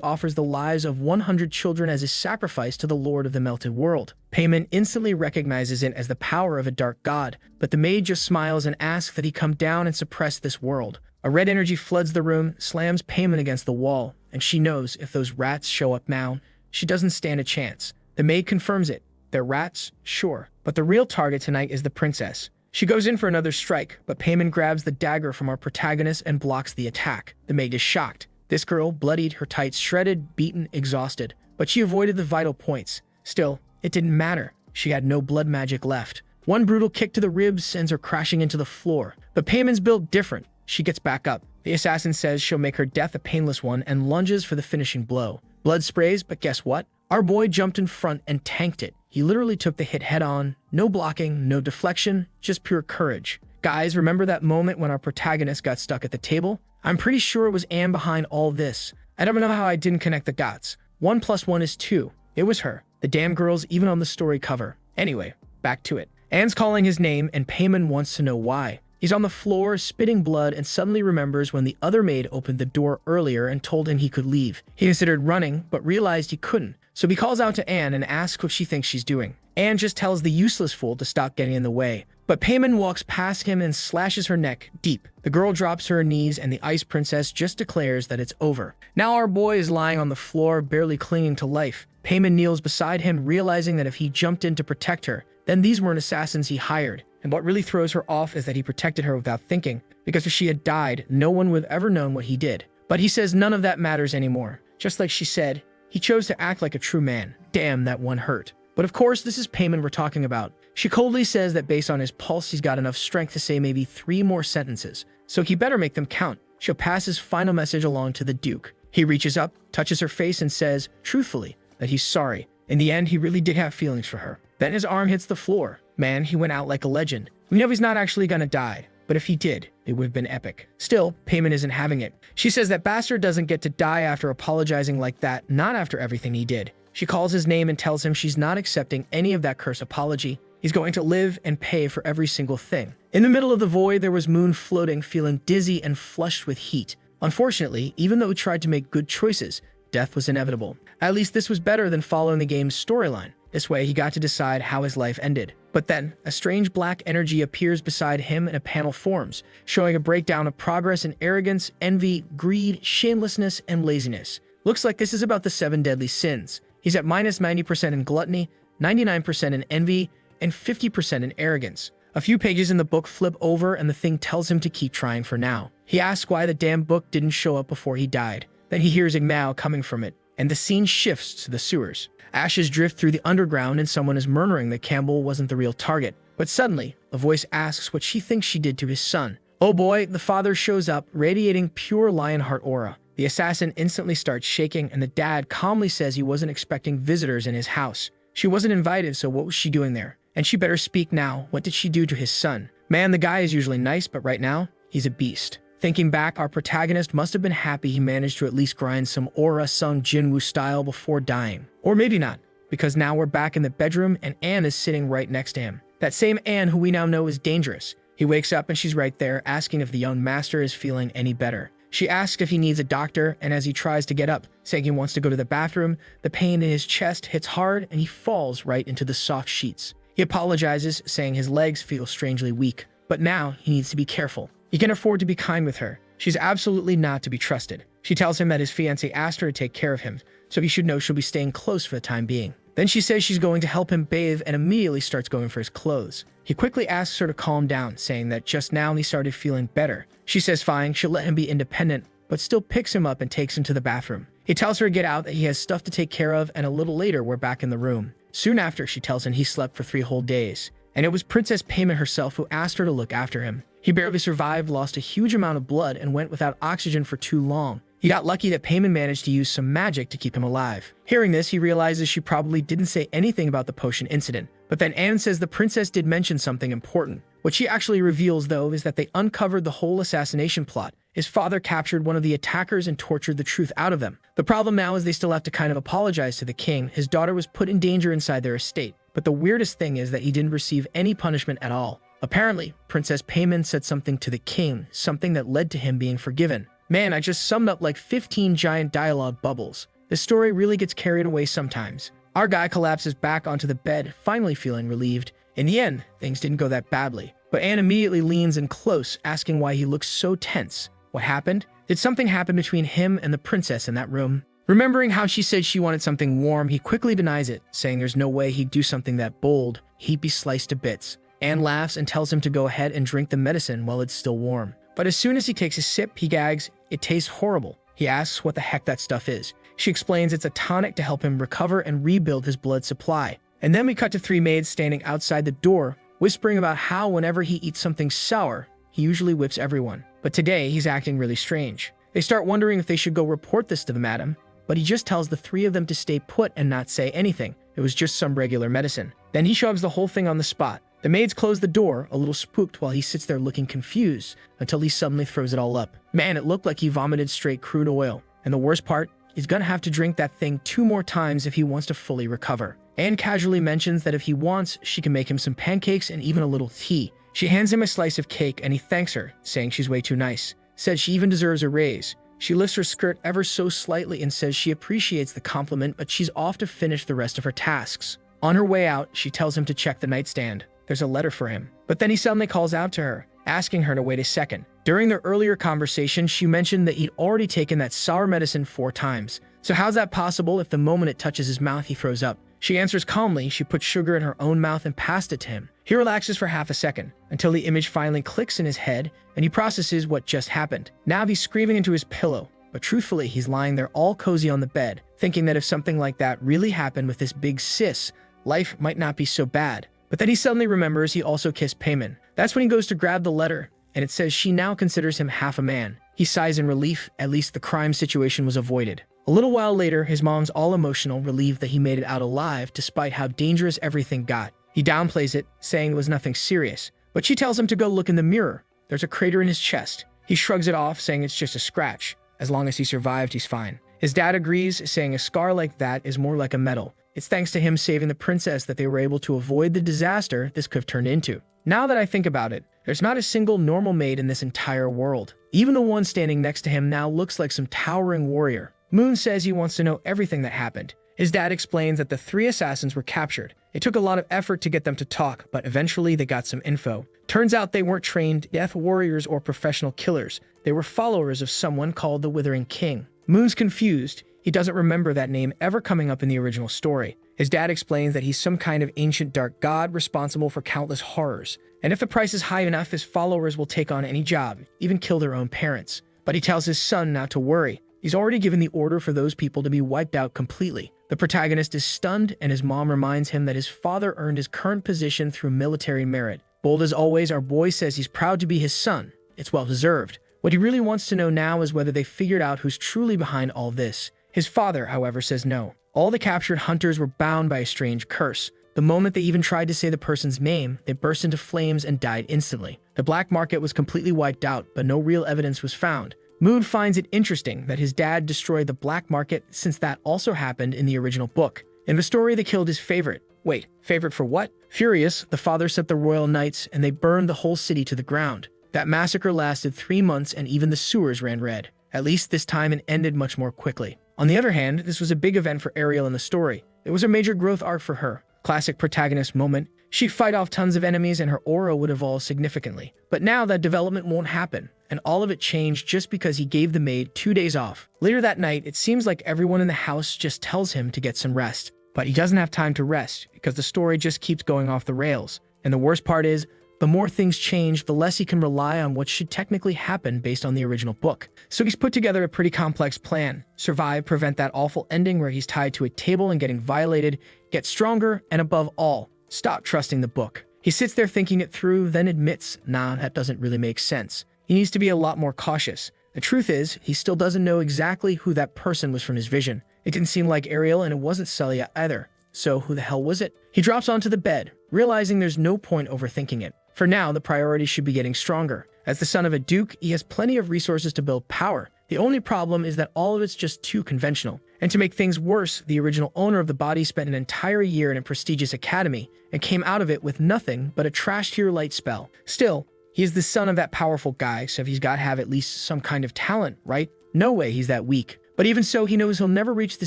offers the lives of 100 children as a sacrifice to the Lord of the Melted World. Payman instantly recognizes it as the power of a dark god, but the maid just smiles and asks that he come down and suppress this world. A red energy floods the room, slams Payman against the wall, and she knows if those rats show up now, she doesn't stand a chance. The maid confirms it. They're rats, sure, but the real target tonight is the princess. She goes in for another strike, but Payman grabs the dagger from our protagonist and blocks the attack. The maid is shocked. This girl, bloodied, her tights shredded, beaten, exhausted, but she avoided the vital points. Still, it didn't matter. She had no blood magic left. One brutal kick to the ribs sends her crashing into the floor, but Payman's built different. She gets back up. The assassin says she'll make her death a painless one and lunges for the finishing blow. Blood sprays, but guess what? Our boy jumped in front and tanked it. He literally took the hit head on. No blocking, no deflection, just pure courage. Guys, remember that moment when our protagonist got stuck at the table? I'm pretty sure it was Anne behind all this. I don't know how I didn't connect the dots. 1 + 1 is 2. It was her. The damn girl's even on the story cover. Anyway, back to it. Anne's calling his name, and Payman wants to know why. He's on the floor, spitting blood, and suddenly remembers when the other maid opened the door earlier and told him he could leave. He considered running, but realized he couldn't. So he calls out to Anne and asks what she thinks she's doing. Anne just tells the useless fool to stop getting in the way. But Payman walks past him and slashes her neck deep. The girl drops to her knees, and the ice princess just declares that it's over. Now our boy is lying on the floor, barely clinging to life. Payman kneels beside him, realizing that if he jumped in to protect her, then these weren't assassins he hired. And what really throws her off is that he protected her without thinking, because if she had died, no one would have ever known what he did. But he says none of that matters anymore. Just like she said, he chose to act like a true man. Damn, that one hurt. But of course, this is Payman we're talking about. She coldly says that based on his pulse, he's got enough strength to say maybe 3 more sentences, so he better make them count. She'll pass his final message along to the Duke. He reaches up, touches her face, and says, truthfully, that he's sorry. In the end, he really did have feelings for her. Then his arm hits the floor. Man, he went out like a legend. We know he's not actually gonna die, but if he did, it would have been epic. Still, Payman isn't having it. She says that bastard doesn't get to die after apologizing like that, not after everything he did. She calls his name and tells him she's not accepting any of that curse apology. He's going to live and pay for every single thing. In the middle of the void, there was Moon floating, feeling dizzy and flushed with heat. Unfortunately, even though he tried to make good choices, death was inevitable. At least this was better than following the game's storyline. This way, he got to decide how his life ended. But then, a strange black energy appears beside him and a panel forms, showing a breakdown of progress in arrogance, envy, greed, shamelessness, and laziness. Looks like this is about the 7 deadly sins. He's at minus 90% in gluttony, 99% in envy, and 50% in arrogance. A few pages in the book flip over and the thing tells him to keep trying for now. He asks why the damn book didn't show up before he died. Then he hears a meow coming from it, and the scene shifts to the sewers. Ashes drift through the underground and someone is murmuring that Campbell wasn't the real target. But suddenly, a voice asks what she thinks she did to his son. Oh boy, the father shows up, radiating pure Lionheart aura. The assassin instantly starts shaking, and the dad calmly says he wasn't expecting visitors in his house. She wasn't invited, so what was she doing there? And she better speak now. What did she do to his son? Man, the guy is usually nice, but right now, he's a beast. Thinking back, our protagonist must have been happy he managed to at least grind some aura Sung Jinwoo style before dying. Or maybe not, because now we're back in the bedroom and Anne is sitting right next to him. That same Anne who we now know is dangerous. He wakes up and she's right there, asking if the young master is feeling any better. She asks if he needs a doctor, and as he tries to get up, saying he wants to go to the bathroom, the pain in his chest hits hard and he falls right into the soft sheets. He apologizes, saying his legs feel strangely weak, but now he needs to be careful. He can afford to be kind with her. She's absolutely not to be trusted. She tells him that his fiancée asked her to take care of him, so he should know she'll be staying close for the time being. Then she says she's going to help him bathe and immediately starts going for his clothes. He quickly asks her to calm down, saying that just now he started feeling better. She says fine, she'll let him be independent, but still picks him up and takes him to the bathroom. He tells her to get out, that he has stuff to take care of, and a little later we're back in the room. Soon after, she tells him he slept for 3 whole days, and it was Princess Payment herself who asked her to look after him. He barely survived, lost a huge amount of blood, and went without oxygen for too long. He got lucky that Payment managed to use some magic to keep him alive. Hearing this, he realizes she probably didn't say anything about the potion incident. But then Anne says the princess did mention something important. What she actually reveals, though, is that they uncovered the whole assassination plot. His father captured one of the attackers and tortured the truth out of them. The problem now is they still have to kind of apologize to the king. His daughter was put in danger inside their estate. But the weirdest thing is that he didn't receive any punishment at all. Apparently, Princess Payment said something to the king, something that led to him being forgiven. Man, I just summed up like 15 giant dialogue bubbles. This story really gets carried away sometimes. Our guy collapses back onto the bed, finally feeling relieved. In the end, things didn't go that badly. But Anne immediately leans in close, asking why he looks so tense. What happened? Did something happen between him and the princess in that room? Remembering how she said she wanted something warm, he quickly denies it, saying there's no way he'd do something that bold. He'd be sliced to bits. Anne laughs and tells him to go ahead and drink the medicine while it's still warm. But as soon as he takes a sip, he gags. It tastes horrible. He asks what the heck that stuff is. She explains it's a tonic to help him recover and rebuild his blood supply. And then we cut to 3 maids standing outside the door, whispering about how whenever he eats something sour, he usually whips everyone. But today, he's acting really strange. They start wondering if they should go report this to the madam, but he just tells the 3 of them to stay put and not say anything. It was just some regular medicine. Then he shoves the whole thing on the spot. The maids close the door, a little spooked, while he sits there looking confused, until he suddenly throws it all up. Man, it looked like he vomited straight crude oil. And the worst part, he's gonna have to drink that thing 2 more times if he wants to fully recover. Anne casually mentions that if he wants, she can make him some pancakes and even a little tea. She hands him a slice of cake and he thanks her, saying she's way too nice. Says she even deserves a raise. She lifts her skirt ever so slightly and says she appreciates the compliment, but she's off to finish the rest of her tasks. On her way out, she tells him to check the nightstand. There's a letter for him. But then he suddenly calls out to her, asking her to wait a second. During their earlier conversation, she mentioned that he'd already taken that sour medicine 4 times. So how's that possible if the moment it touches his mouth, he throws up? She answers calmly. She puts sugar in her own mouth and passed it to him. He relaxes for half a second, until the image finally clicks in his head, and he processes what just happened. Now he's screaming into his pillow, but truthfully, he's lying there all cozy on the bed, thinking that if something like that really happened with this big sis, life might not be so bad. But then he suddenly remembers he also kissed Payment. That's when he goes to grab the letter, and it says she now considers him half a man. He sighs in relief. At least the crime situation was avoided. A little while later, his mom's all emotional, relieved that he made it out alive despite how dangerous everything got. He downplays it, saying it was nothing serious, but she tells him to go look in the mirror. There's a crater in his chest. He shrugs it off, saying it's just a scratch. As long as he survived, he's fine. His dad agrees, saying a scar like that is more like a medal. It's thanks to him saving the princess that they were able to avoid the disaster this could have turned into. Now that I think about it, there's not a single normal maid in this entire world. Even the one standing next to him now looks like some towering warrior. Moon says he wants to know everything that happened. His dad explains that the 3 assassins were captured. It took a lot of effort to get them to talk, but eventually they got some info. Turns out they weren't trained death warriors or professional killers. They were followers of someone called the Withering King. Moon's confused. He doesn't remember that name ever coming up in the original story. His dad explains that he's some kind of ancient dark god responsible for countless horrors. And if the price is high enough, his followers will take on any job, even kill their own parents. But he tells his son not to worry. He's already given the order for those people to be wiped out completely. The protagonist is stunned, and his mom reminds him that his father earned his current position through military merit. Bold as always, our boy says he's proud to be his son. It's well-deserved. What he really wants to know now is whether they figured out who's truly behind all this. His father, however, says no. All the captured hunters were bound by a strange curse. The moment they even tried to say the person's name, they burst into flames and died instantly. The black market was completely wiped out, but no real evidence was found. Moon finds it interesting that his dad destroyed the black market, since that also happened in the original book. In the story, they killed his favorite. Wait, favorite for what? Furious, the father sent the royal knights, and they burned the whole city to the ground. That massacre lasted 3 months, and even the sewers ran red. At least this time it ended much more quickly. On the other hand, this was a big event for Ariel in the story. It was a major growth arc for her. Classic protagonist moment. She'd fight off tons of enemies and her aura would evolve significantly. But now that development won't happen, and all of it changed just because he gave the maid 2 days off. Later that night, it seems like everyone in the house just tells him to get some rest. But he doesn't have time to rest because the story just keeps going off the rails. And the worst part is, the more things change, the less he can rely on what should technically happen based on the original book. So he's put together a pretty complex plan. Survive, prevent that awful ending where he's tied to a table and getting violated, get stronger, and above all, stop trusting the book. He sits there thinking it through, then admits, nah, that doesn't really make sense. He needs to be a lot more cautious. The truth is, he still doesn't know exactly who that person was from his vision. It didn't seem like Ariel, and it wasn't Celia either. So who the hell was it? He drops onto the bed, realizing there's no point overthinking it. For now, the priority should be getting stronger. As the son of a duke, he has plenty of resources to build power. The only problem is that all of it's just too conventional. And to make things worse, the original owner of the body spent an entire year in a prestigious academy and came out of it with nothing but a trash-tier light spell. Still, he is the son of that powerful guy, so he's got to have at least some kind of talent, right? No way he's that weak. But even so, he knows he'll never reach the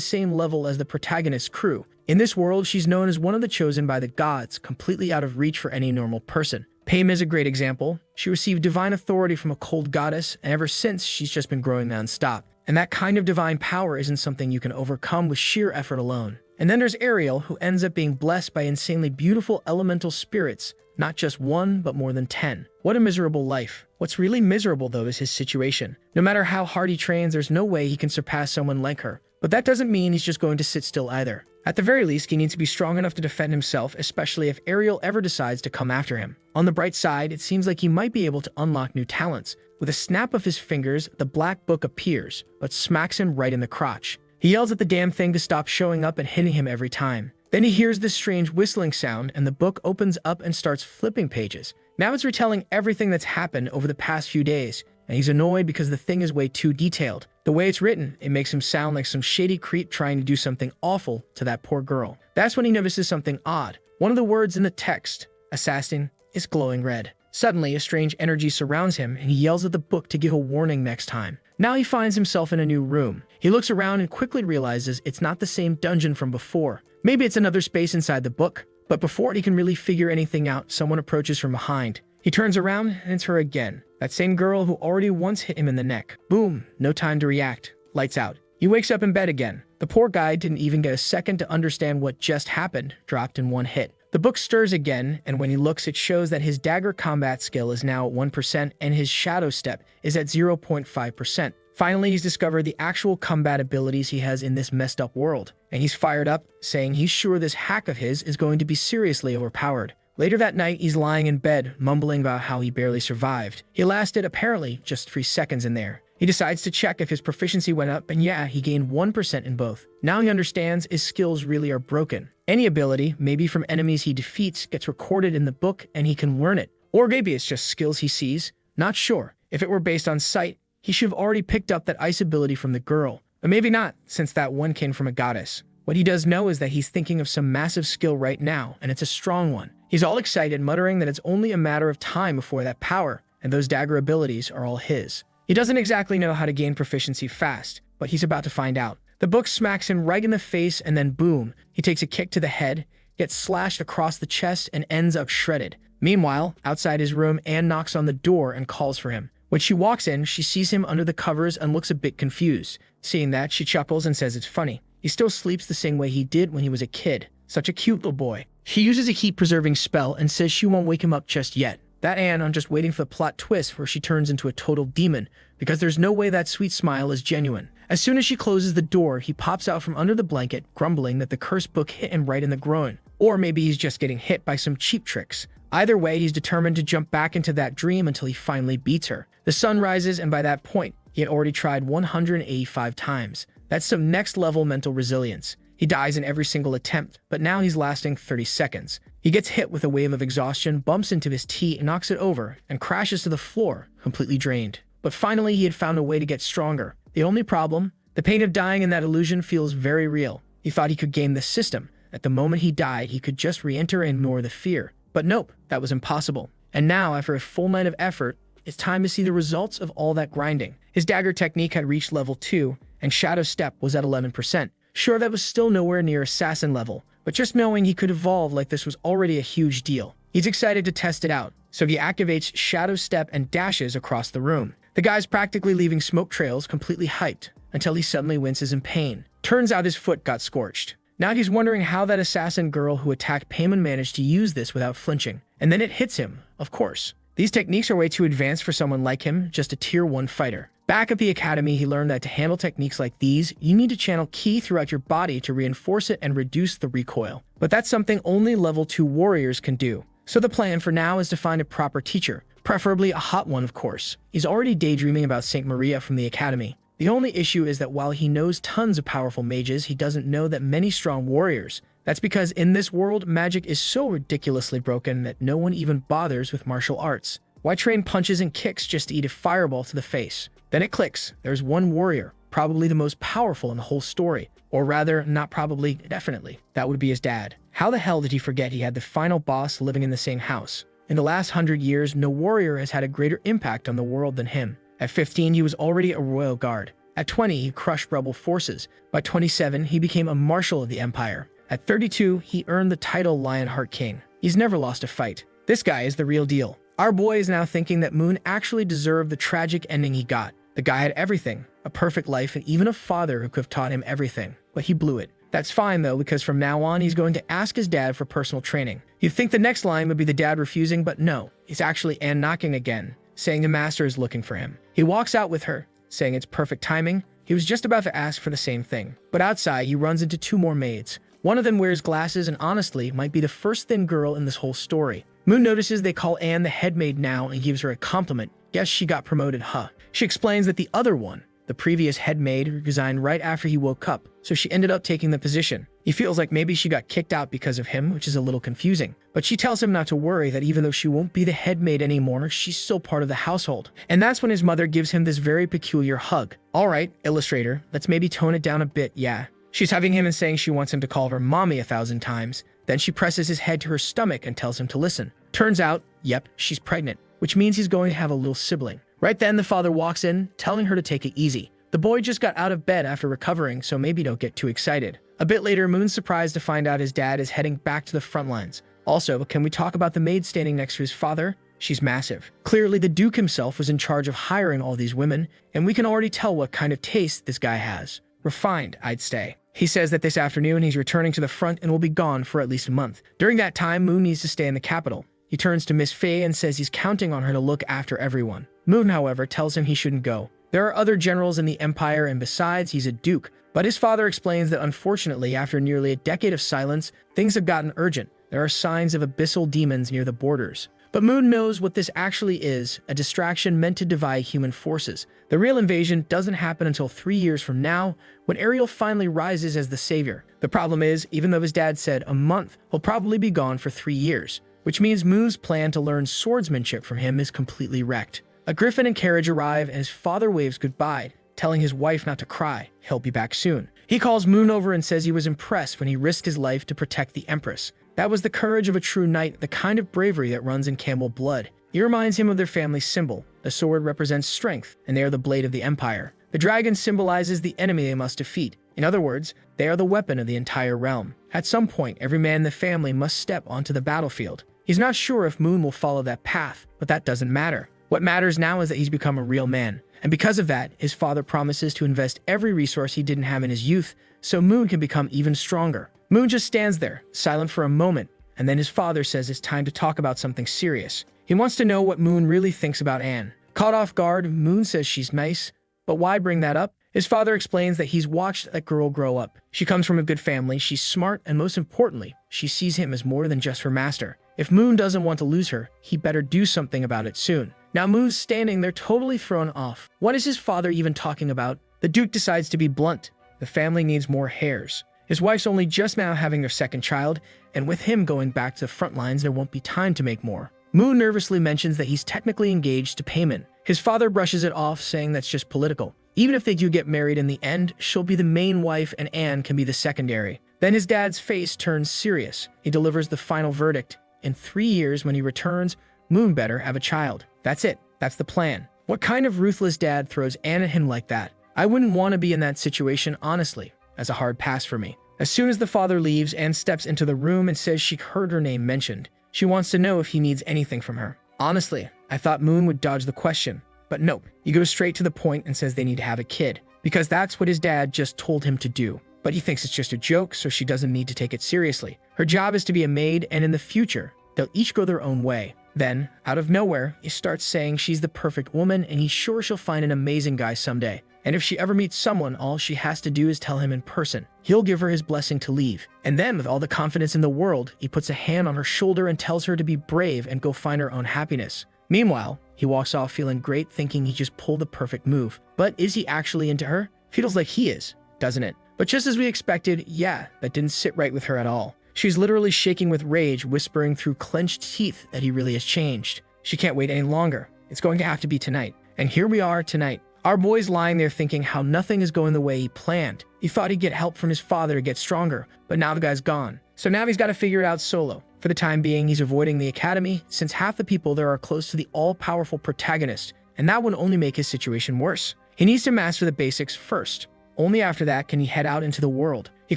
same level as the protagonist's crew. In this world, she's known as one of the chosen by the gods, completely out of reach for any normal person. Pam is a great example. She received divine authority from a cold goddess, and ever since, she's just been growing non-stop. And that kind of divine power isn't something you can overcome with sheer effort alone. And then there's Ariel, who ends up being blessed by insanely beautiful elemental spirits, not just one, but more than 10. What a miserable life. What's really miserable, though, is his situation. No matter how hard he trains, there's no way he can surpass someone like her. But that doesn't mean he's just going to sit still either. At the very least, he needs to be strong enough to defend himself, especially if Ariel ever decides to come after him. On the bright side, it seems like he might be able to unlock new talents. With a snap of his fingers, the black book appears, but smacks him right in the crotch. He yells at the damn thing to stop showing up and hitting him every time. Then he hears this strange whistling sound, and the book opens up and starts flipping pages. Now it's retelling everything that's happened over the past few days, and he's annoyed because the thing is way too detailed. The way it's written, it makes him sound like some shady creep trying to do something awful to that poor girl. That's when he notices something odd. One of the words in the text, assassin, is glowing red. Suddenly, a strange energy surrounds him, and he yells at the book to give a warning next time. Now he finds himself in a new room. He looks around and quickly realizes it's not the same dungeon from before. Maybe it's another space inside the book, but before he can really figure anything out, someone approaches from behind. He turns around, and it's her again. That same girl who already once hit him in the neck. Boom, no time to react. Lights out. He wakes up in bed again. The poor guy didn't even get a second to understand what just happened, dropped in one hit. The book stirs again, and when he looks, it shows that his dagger combat skill is now at 1% and his shadow step is at 0.5%. Finally, he's discovered the actual combat abilities he has in this messed up world, and he's fired up, saying he's sure this hack of his is going to be seriously overpowered. Later that night, he's lying in bed, mumbling about how he barely survived. He lasted, apparently, just 3 seconds in there. He decides to check if his proficiency went up, and yeah, he gained 1% in both. Now he understands his skills really are broken. Any ability, maybe from enemies he defeats, gets recorded in the book, and he can learn it. Or maybe it's just skills he sees. Not sure. If it were based on sight, he should have already picked up that ice ability from the girl. But maybe not, since that one came from a goddess. What he does know is that he's thinking of some massive skill right now, and it's a strong one. He's all excited, muttering that it's only a matter of time before that power, and those dagger abilities are all his. He doesn't exactly know how to gain proficiency fast, but he's about to find out. The book smacks him right in the face, and then boom, he takes a kick to the head, gets slashed across the chest, and ends up shredded. Meanwhile, outside his room, Anne knocks on the door and calls for him. When she walks in, she sees him under the covers and looks a bit confused. Seeing that, she chuckles and says it's funny. He still sleeps the same way he did when he was a kid. Such a cute little boy. She uses a heat-preserving spell and says she won't wake him up just yet. That Anne, I'm just waiting for the plot twist where she turns into a total demon, because there's no way that sweet smile is genuine. As soon as she closes the door, he pops out from under the blanket, grumbling that the cursed book hit him right in the groin. Or maybe he's just getting hit by some cheap tricks. Either way, he's determined to jump back into that dream until he finally beats her. The sun rises, and by that point, he had already tried 185 times. That's some next-level mental resilience. He dies in every single attempt, but now he's lasting 30 seconds. He gets hit with a wave of exhaustion, bumps into his tea, knocks it over, and crashes to the floor, completely drained. But finally, he had found a way to get stronger. The only problem? The pain of dying in that illusion feels very real. He thought he could game the system. At the moment he died, he could just re-enter and ignore the fear. But nope, that was impossible. And now, after a full night of effort, it's time to see the results of all that grinding. His dagger technique had reached level 2, and Shadow Step was at 11%. Sure, that was still nowhere near assassin level, but just knowing he could evolve like this was already a huge deal. He's excited to test it out, so he activates Shadow Step and dashes across the room. The guy's practically leaving smoke trails, completely hyped, until he suddenly winces in pain. Turns out his foot got scorched. Now he's wondering how that assassin girl who attacked Payman managed to use this without flinching. And then it hits him, of course. These techniques are way too advanced for someone like him, just a tier 1 fighter. Back at the academy, he learned that to handle techniques like these, you need to channel ki throughout your body to reinforce it and reduce the recoil. But that's something only level 2 warriors can do. So the plan for now is to find a proper teacher, preferably a hot one, of course. He's already daydreaming about Saint Maria from the academy. The only issue is that while he knows tons of powerful mages, he doesn't know that many strong warriors. That's because in this world, magic is so ridiculously broken that no one even bothers with martial arts. Why train punches and kicks just to eat a fireball to the face? Then it clicks. There's one warrior, probably the most powerful in the whole story. Or rather, not probably, definitely. That would be his dad. How the hell did he forget he had the final boss living in the same house? In the last 100 years, no warrior has had a greater impact on the world than him. At 15, he was already a royal guard. At 20, he crushed rebel forces. By 27, he became a marshal of the empire. At 32, he earned the title Lionheart King. He's never lost a fight. This guy is the real deal. Our boy is now thinking that Moon actually deserved the tragic ending he got. The guy had everything, a perfect life, and even a father who could have taught him everything. But he blew it. That's fine though, because from now on, he's going to ask his dad for personal training. You'd think the next line would be the dad refusing, but no. It's actually Anne knocking again, saying the master is looking for him. He walks out with her, saying it's perfect timing. He was just about to ask for the same thing. But outside, he runs into 2 more maids. One of them wears glasses and honestly might be the first thin girl in this whole story. Moon notices they call Anne the head maid now and gives her a compliment. Guess she got promoted, huh? She explains that the other one, the previous head maid, resigned right after he woke up, so she ended up taking the position. He feels like maybe she got kicked out because of him, which is a little confusing. But she tells him not to worry, that even though she won't be the head maid anymore, she's still part of the household. And that's when his mother gives him this very peculiar hug. Alright, illustrator, let's maybe tone it down a bit, yeah. She's hugging him and saying she wants him to call her mommy 1,000 times. Then she presses his head to her stomach and tells him to listen. Turns out, yep, she's pregnant, which means he's going to have a little sibling. Right then, the father walks in, telling her to take it easy. The boy just got out of bed after recovering, so maybe don't get too excited. A bit later, Moon's surprised to find out his dad is heading back to the front lines. Also, can we talk about the maid standing next to his father? She's massive. Clearly, the Duke himself was in charge of hiring all these women, and we can already tell what kind of taste this guy has. Refined, I'd say. He says that this afternoon he's returning to the front and will be gone for at least a month. During that time, Moon needs to stay in the capital. He turns to Miss Faye and says he's counting on her to look after everyone. Moon, however, tells him he shouldn't go. There are other generals in the empire, and besides, he's a duke. But his father explains that unfortunately, after nearly a decade of silence, things have gotten urgent. There are signs of abyssal demons near the borders. But Moon knows what this actually is, a distraction meant to divide human forces. The real invasion doesn't happen until 3 years from now, when Ariel finally rises as the savior. The problem is, even though his dad said a month, he'll probably be gone for 3 years, which means Moon's plan to learn swordsmanship from him is completely wrecked. A griffin and carriage arrive, and his father waves goodbye, telling his wife not to cry. He'll be back soon. He calls Moon over and says he was impressed when he risked his life to protect the Empress. That was the courage of a true knight, the kind of bravery that runs in Campbell blood. He reminds him of their family symbol. The sword represents strength, and they are the blade of the Empire. The dragon symbolizes the enemy they must defeat. In other words, they are the weapon of the entire realm. At some point, every man in the family must step onto the battlefield. He's not sure if Moon will follow that path, but that doesn't matter. What matters now is that he's become a real man. And because of that, his father promises to invest every resource he didn't have in his youth, so Moon can become even stronger. Moon just stands there, silent for a moment, and then his father says it's time to talk about something serious. He wants to know what Moon really thinks about Anne. Caught off guard, Moon says she's nice, but why bring that up? His father explains that he's watched that girl grow up. She comes from a good family, she's smart, and most importantly, she sees him as more than just her master. If Moon doesn't want to lose her, he better do something about it soon. Now Moon's standing there totally thrown off. What is his father even talking about? The Duke decides to be blunt. The family needs more heirs. His wife's only just now having their second child, and with him going back to the front lines, there won't be time to make more. Moon nervously mentions that he's technically engaged to Payman. His father brushes it off, saying that's just political. Even if they do get married in the end, she'll be the main wife and Anne can be the secondary. Then his dad's face turns serious. He delivers the final verdict. In 3 years, when he returns, Moon better have a child. That's it. That's the plan. What kind of ruthless dad throws Anne at him like that? I wouldn't want to be in that situation, honestly. As a hard pass for me. As soon as the father leaves, Anne steps into the room and says she heard her name mentioned. She wants to know if he needs anything from her. Honestly, I thought Moon would dodge the question. But nope, he goes straight to the point and says they need to have a kid. Because that's what his dad just told him to do. But he thinks it's just a joke, so she doesn't need to take it seriously. Her job is to be a maid, and in the future, they'll each go their own way. Then, out of nowhere, he starts saying she's the perfect woman and he's sure she'll find an amazing guy someday. And if she ever meets someone, all she has to do is tell him in person. He'll give her his blessing to leave. And then, with all the confidence in the world, he puts a hand on her shoulder and tells her to be brave and go find her own happiness. Meanwhile, he walks off feeling great, thinking he just pulled the perfect move. But is he actually into her? Feels like he is, doesn't it? But just as we expected, yeah, that didn't sit right with her at all. She's literally shaking with rage, whispering through clenched teeth that he really has changed. She can't wait any longer. It's going to have to be tonight. And here we are tonight. Our boy's lying there thinking how nothing is going the way he planned. He thought he'd get help from his father to get stronger, but now the guy's gone. So now he's got to figure it out solo. For the time being, he's avoiding the academy, since half the people there are close to the all-powerful protagonist, and that would only make his situation worse. He needs to master the basics first. Only after that can he head out into the world. He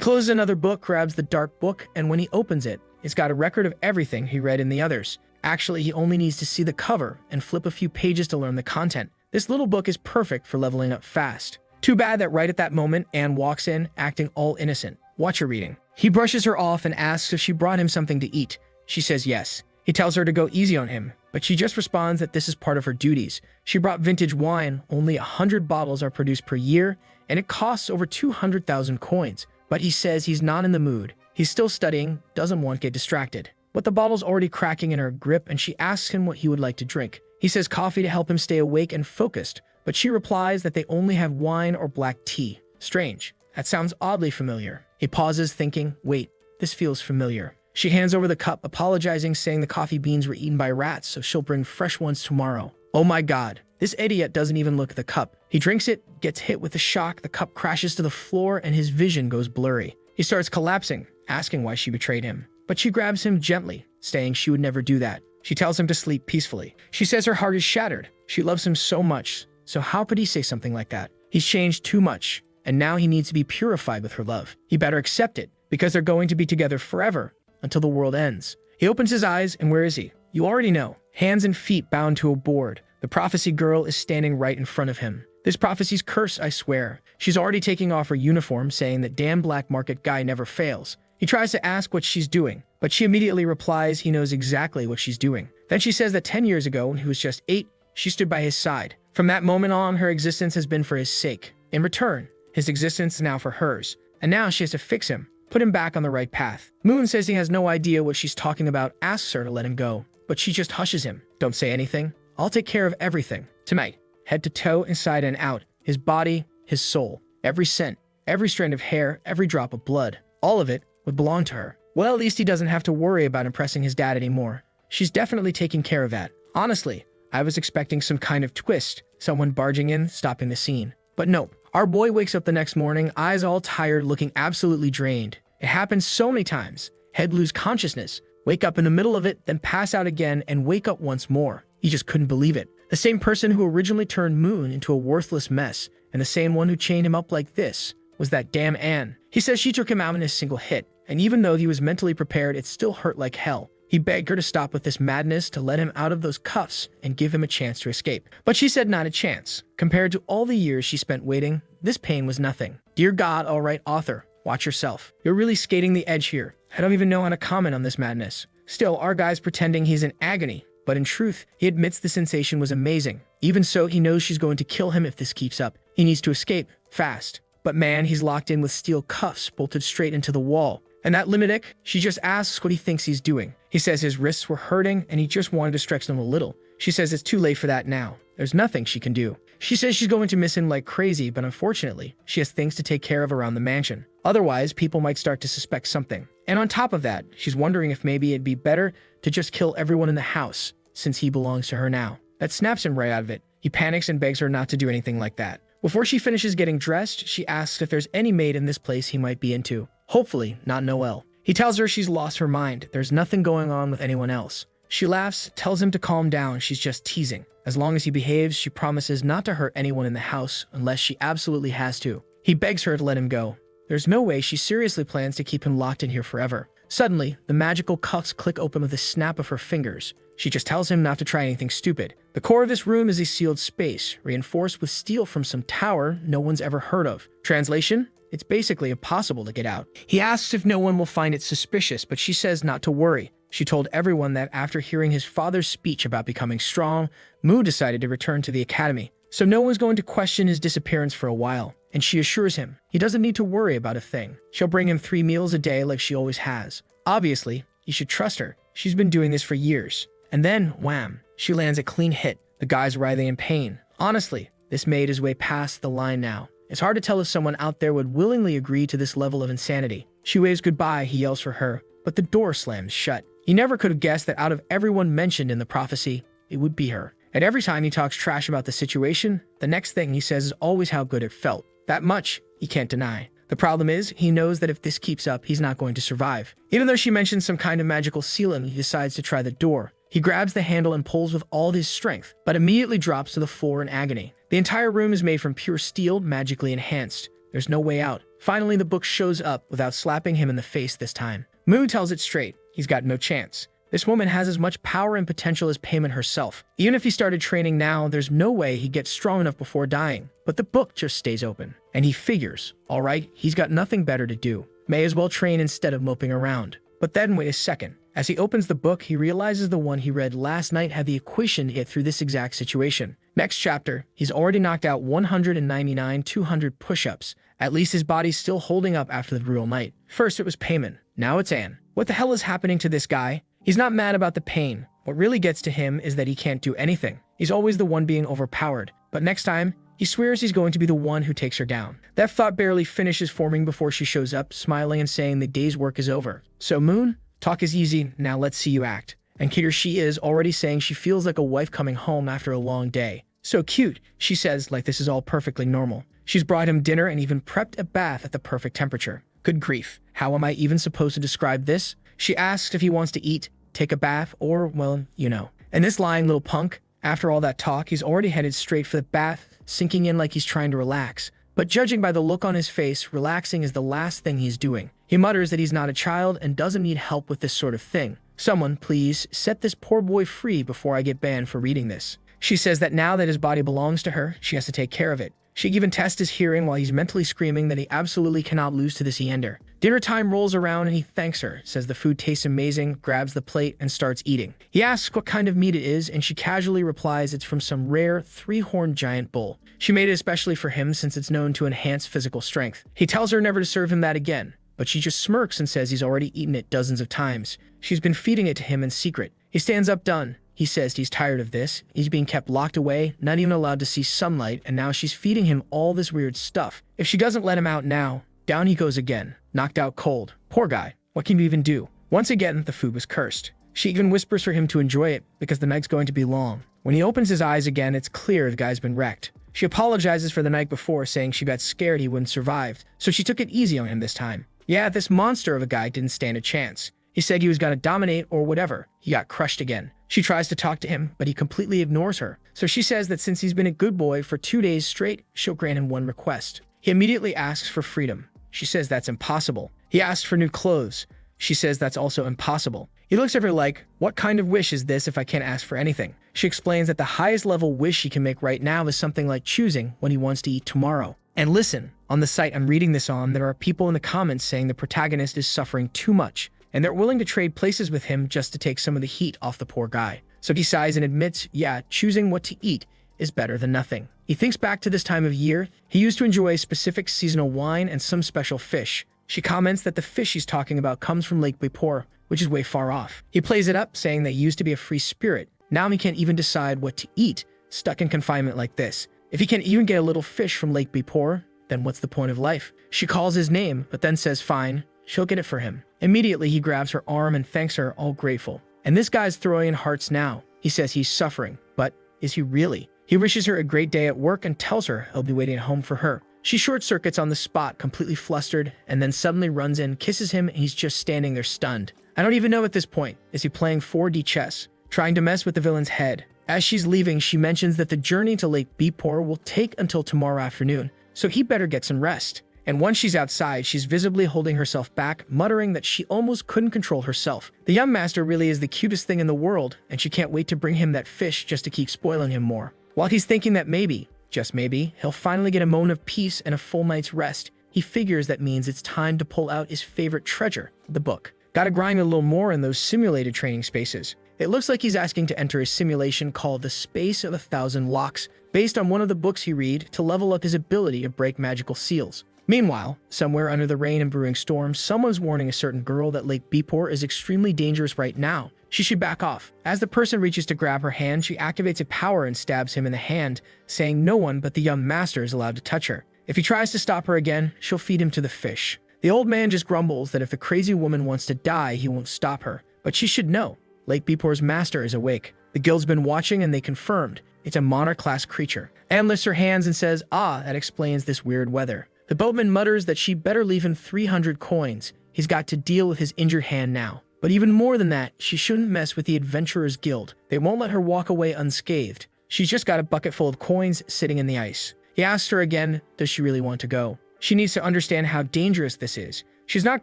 closes another book, grabs the dark book, and when he opens it, it's got a record of everything he read in the others. Actually, he only needs to see the cover and flip a few pages to learn the content. This little book is perfect for leveling up fast. Too bad that right at that moment, Anne walks in, acting all innocent. Watch her reading. He brushes her off and asks if she brought him something to eat. She says yes. He tells her to go easy on him, but she just responds that this is part of her duties. She brought vintage wine. Only 100 bottles are produced per year, and it costs over 200,000 coins. But he says he's not in the mood. He's still studying, doesn't want to get distracted. But the bottle's already cracking in her grip, and she asks him what he would like to drink. He says coffee to help him stay awake and focused, but she replies that they only have wine or black tea. Strange. That sounds oddly familiar. He pauses, thinking, wait, this feels familiar. She hands over the cup, apologizing, saying the coffee beans were eaten by rats, so she'll bring fresh ones tomorrow. Oh my god. This idiot doesn't even look at the cup. He drinks it, gets hit with a shock, the cup crashes to the floor, and his vision goes blurry. He starts collapsing, asking why she betrayed him. But she grabs him gently, saying she would never do that. She tells him to sleep peacefully. She says her heart is shattered. She loves him so much. So how could he say something like that? He's changed too much, and now he needs to be purified with her love. He better accept it, because they're going to be together forever, until the world ends. He opens his eyes, and where is he? You already know. Hands and feet bound to a board. The prophecy girl is standing right in front of him. This prophecy's curse, I swear. She's already taking off her uniform, saying that damn black market guy never fails. He tries to ask what she's doing, but she immediately replies he knows exactly what she's doing. Then she says that 10 years ago, when he was just 8, she stood by his side. From that moment on, her existence has been for his sake. In return, his existence is now for hers. And now she has to fix him, put him back on the right path. Moon says he has no idea what she's talking about, asks her to let him go. But she just hushes him. Don't say anything. I'll take care of everything. Tonight, head to toe, inside and out. His body, his soul. Every scent, every strand of hair, every drop of blood. All of it would belong to her. Well, at least he doesn't have to worry about impressing his dad anymore. She's definitely taking care of that. Honestly, I was expecting some kind of twist. Someone barging in, stopping the scene. But nope. Our boy wakes up the next morning, eyes all tired, looking absolutely drained. It happens so many times. Head lose consciousness, wake up in the middle of it, then pass out again and wake up once more. He just couldn't believe it. The same person who originally turned Moon into a worthless mess, and the same one who chained him up like this, was that damn Anne. He says she took him out in a single hit, and even though he was mentally prepared, it still hurt like hell. He begged her to stop with this madness, to let him out of those cuffs and give him a chance to escape. But she said not a chance. Compared to all the years she spent waiting, this pain was nothing. Dear God, all right, author, watch yourself. You're really skating the edge here. I don't even know how to comment on this madness. Still, our guy's pretending he's in agony, but in truth, he admits the sensation was amazing. Even so, he knows she's going to kill him if this keeps up. He needs to escape, fast. But man, he's locked in with steel cuffs bolted straight into the wall. And that Limitic, she just asks what he thinks he's doing. He says his wrists were hurting and he just wanted to stretch them a little. She says it's too late for that now. There's nothing she can do. She says she's going to miss him like crazy, but unfortunately, she has things to take care of around the mansion. Otherwise, people might start to suspect something. And on top of that, she's wondering if maybe it'd be better to just kill everyone in the house, since he belongs to her now. That snaps him right out of it. He panics and begs her not to do anything like that. Before she finishes getting dressed, she asks if there's any maid in this place he might be into. Hopefully, not Noelle. He tells her she's lost her mind. There's nothing going on with anyone else. She laughs, tells him to calm down, she's just teasing. As long as he behaves, she promises not to hurt anyone in the house unless she absolutely has to. He begs her to let him go. There's no way she seriously plans to keep him locked in here forever. Suddenly, the magical cuffs click open with a snap of her fingers. She just tells him not to try anything stupid. The core of this room is a sealed space, reinforced with steel from some tower no one's ever heard of. Translation? It's basically impossible to get out. He asks if no one will find it suspicious, but she says not to worry. She told everyone that after hearing his father's speech about becoming strong, Mu decided to return to the academy. So no one's going to question his disappearance for a while, and she assures him he doesn't need to worry about a thing. She'll bring him 3 meals a day like she always has. Obviously, you should trust her. She's been doing this for years. And then, wham, she lands a clean hit. The guy's writhing in pain. Honestly, this maid is way past the line now. It's hard to tell if someone out there would willingly agree to this level of insanity. She waves goodbye, he yells for her, but the door slams shut. He never could have guessed that out of everyone mentioned in the prophecy, it would be her. And every time he talks trash about the situation, the next thing he says is always how good it felt. That much, he can't deny. The problem is, he knows that if this keeps up, he's not going to survive. Even though she mentions some kind of magical sealant, he decides to try the door. He grabs the handle and pulls with all his strength, but immediately drops to the floor in agony. The entire room is made from pure steel, magically enhanced. There's no way out. Finally, the book shows up without slapping him in the face this time. Mu tells it straight. He's got no chance. This woman has as much power and potential as Payment herself. Even if he started training now, there's no way he'd get strong enough before dying. But the book just stays open. And he figures, all right, he's got nothing better to do. May as well train instead of moping around. But then wait a second. As he opens the book, he realizes the one he read last night had the equation to get through this exact situation. Next chapter, he's already knocked out 199 200 push-ups. At least his body's still holding up after the brutal night. First it was Payment, now it's Anne. What the hell is happening to this guy? He's not mad about the pain. What really gets to him is that he can't do anything. He's always the one being overpowered. But next time, he swears he's going to be the one who takes her down. That thought barely finishes forming before she shows up, smiling and saying the day's work is over. So Moon, talk is easy, now let's see you act. And here she is, already saying she feels like a wife coming home after a long day. So cute, she says, like this is all perfectly normal. She's brought him dinner and even prepped a bath at the perfect temperature. Good grief, how am I even supposed to describe this? She asks if he wants to eat, take a bath, or, well, you know. And this lying little punk, after all that talk, he's already headed straight for the bath, sinking in like he's trying to relax. But judging by the look on his face, relaxing is the last thing he's doing. He mutters that he's not a child and doesn't need help with this sort of thing. Someone, please, set this poor boy free before I get banned for reading this. She says that now that his body belongs to her, she has to take care of it. She even tests his hearing while he's mentally screaming that he absolutely cannot lose to this Eander. Dinner time rolls around and he thanks her, says the food tastes amazing, grabs the plate, and starts eating. He asks what kind of meat it is, and she casually replies it's from some rare 3-horned giant bull. She made it especially for him since it's known to enhance physical strength. He tells her never to serve him that again, but she just smirks and says he's already eaten it dozens of times. She's been feeding it to him in secret. He stands up done. He says he's tired of this. He's being kept locked away, not even allowed to see sunlight, and now she's feeding him all this weird stuff. If she doesn't let him out now, down he goes again, knocked out cold. Poor guy. What can you even do? Once again, the food was cursed. She even whispers for him to enjoy it because the night's going to be long. When he opens his eyes again, it's clear the guy's been wrecked. She apologizes for the night before, saying she got scared he wouldn't survive, so she took it easy on him this time. Yeah, this monster of a guy didn't stand a chance. He said he was going to dominate or whatever. He got crushed again. She tries to talk to him, but he completely ignores her. So she says that since he's been a good boy for 2 days straight, she'll grant him one request. He immediately asks for freedom. She says that's impossible. He asks for new clothes. She says that's also impossible. He looks at her like, what kind of wish is this if I can't ask for anything? She explains that the highest level wish he can make right now is something like choosing when he wants to eat tomorrow. And listen, on the site I'm reading this on, there are people in the comments saying the protagonist is suffering too much, and they're willing to trade places with him just to take some of the heat off the poor guy. So he sighs and admits, yeah, choosing what to eat is better than nothing. He thinks back to this time of year. He used to enjoy a specific seasonal wine and some special fish. She comments that the fish he's talking about comes from Lake Bipor, which is way far off. He plays it up, saying that he used to be a free spirit. Now he can't even decide what to eat, stuck in confinement like this. If he can't even get a little fish from Lake Bipor, then what's the point of life? She calls his name, but then says fine, she'll get it for him. Immediately, he grabs her arm and thanks her, all grateful. And this guy's throwing in hearts now. He says he's suffering, but is he really? He wishes her a great day at work and tells her he'll be waiting at home for her. She short circuits on the spot, completely flustered, and then suddenly runs in, kisses him, and he's just standing there stunned. I don't even know at this point. Is he playing 4D chess? trying to mess with the villain's head. As she's leaving, she mentions that the journey to Lake Bipor will take until tomorrow afternoon, so he better get some rest. And once she's outside, she's visibly holding herself back, muttering that she almost couldn't control herself. The young master really is the cutest thing in the world, and she can't wait to bring him that fish just to keep spoiling him more. While he's thinking that maybe, just maybe, he'll finally get a moment of peace and a full night's rest, he figures that means it's time to pull out his favorite treasure, the book. Gotta grind a little more in those simulated training spaces. It looks like he's asking to enter a simulation called the Space of 1,000 Locks, based on one of the books he read to level up his ability to break magical seals. Meanwhile, somewhere under the rain and brewing storm, someone's warning a certain girl that Lake Bipor is extremely dangerous right now. She should back off. As the person reaches to grab her hand, she activates a power and stabs him in the hand, saying no one but the young master is allowed to touch her. If he tries to stop her again, she'll feed him to the fish. The old man just grumbles that if the crazy woman wants to die, he won't stop her. But she should know. Lake Bipor's master is awake. The guild's been watching and they confirmed. It's a monarch-class creature. Anne lifts her hands and says, that explains this weird weather. The boatman mutters that she better leave him 300 coins. He's got to deal with his injured hand now. But even more than that, she shouldn't mess with the Adventurers Guild. They won't let her walk away unscathed. She's just got a bucket full of coins sitting in the ice. He asks her again, does she really want to go? She needs to understand how dangerous this is. She's not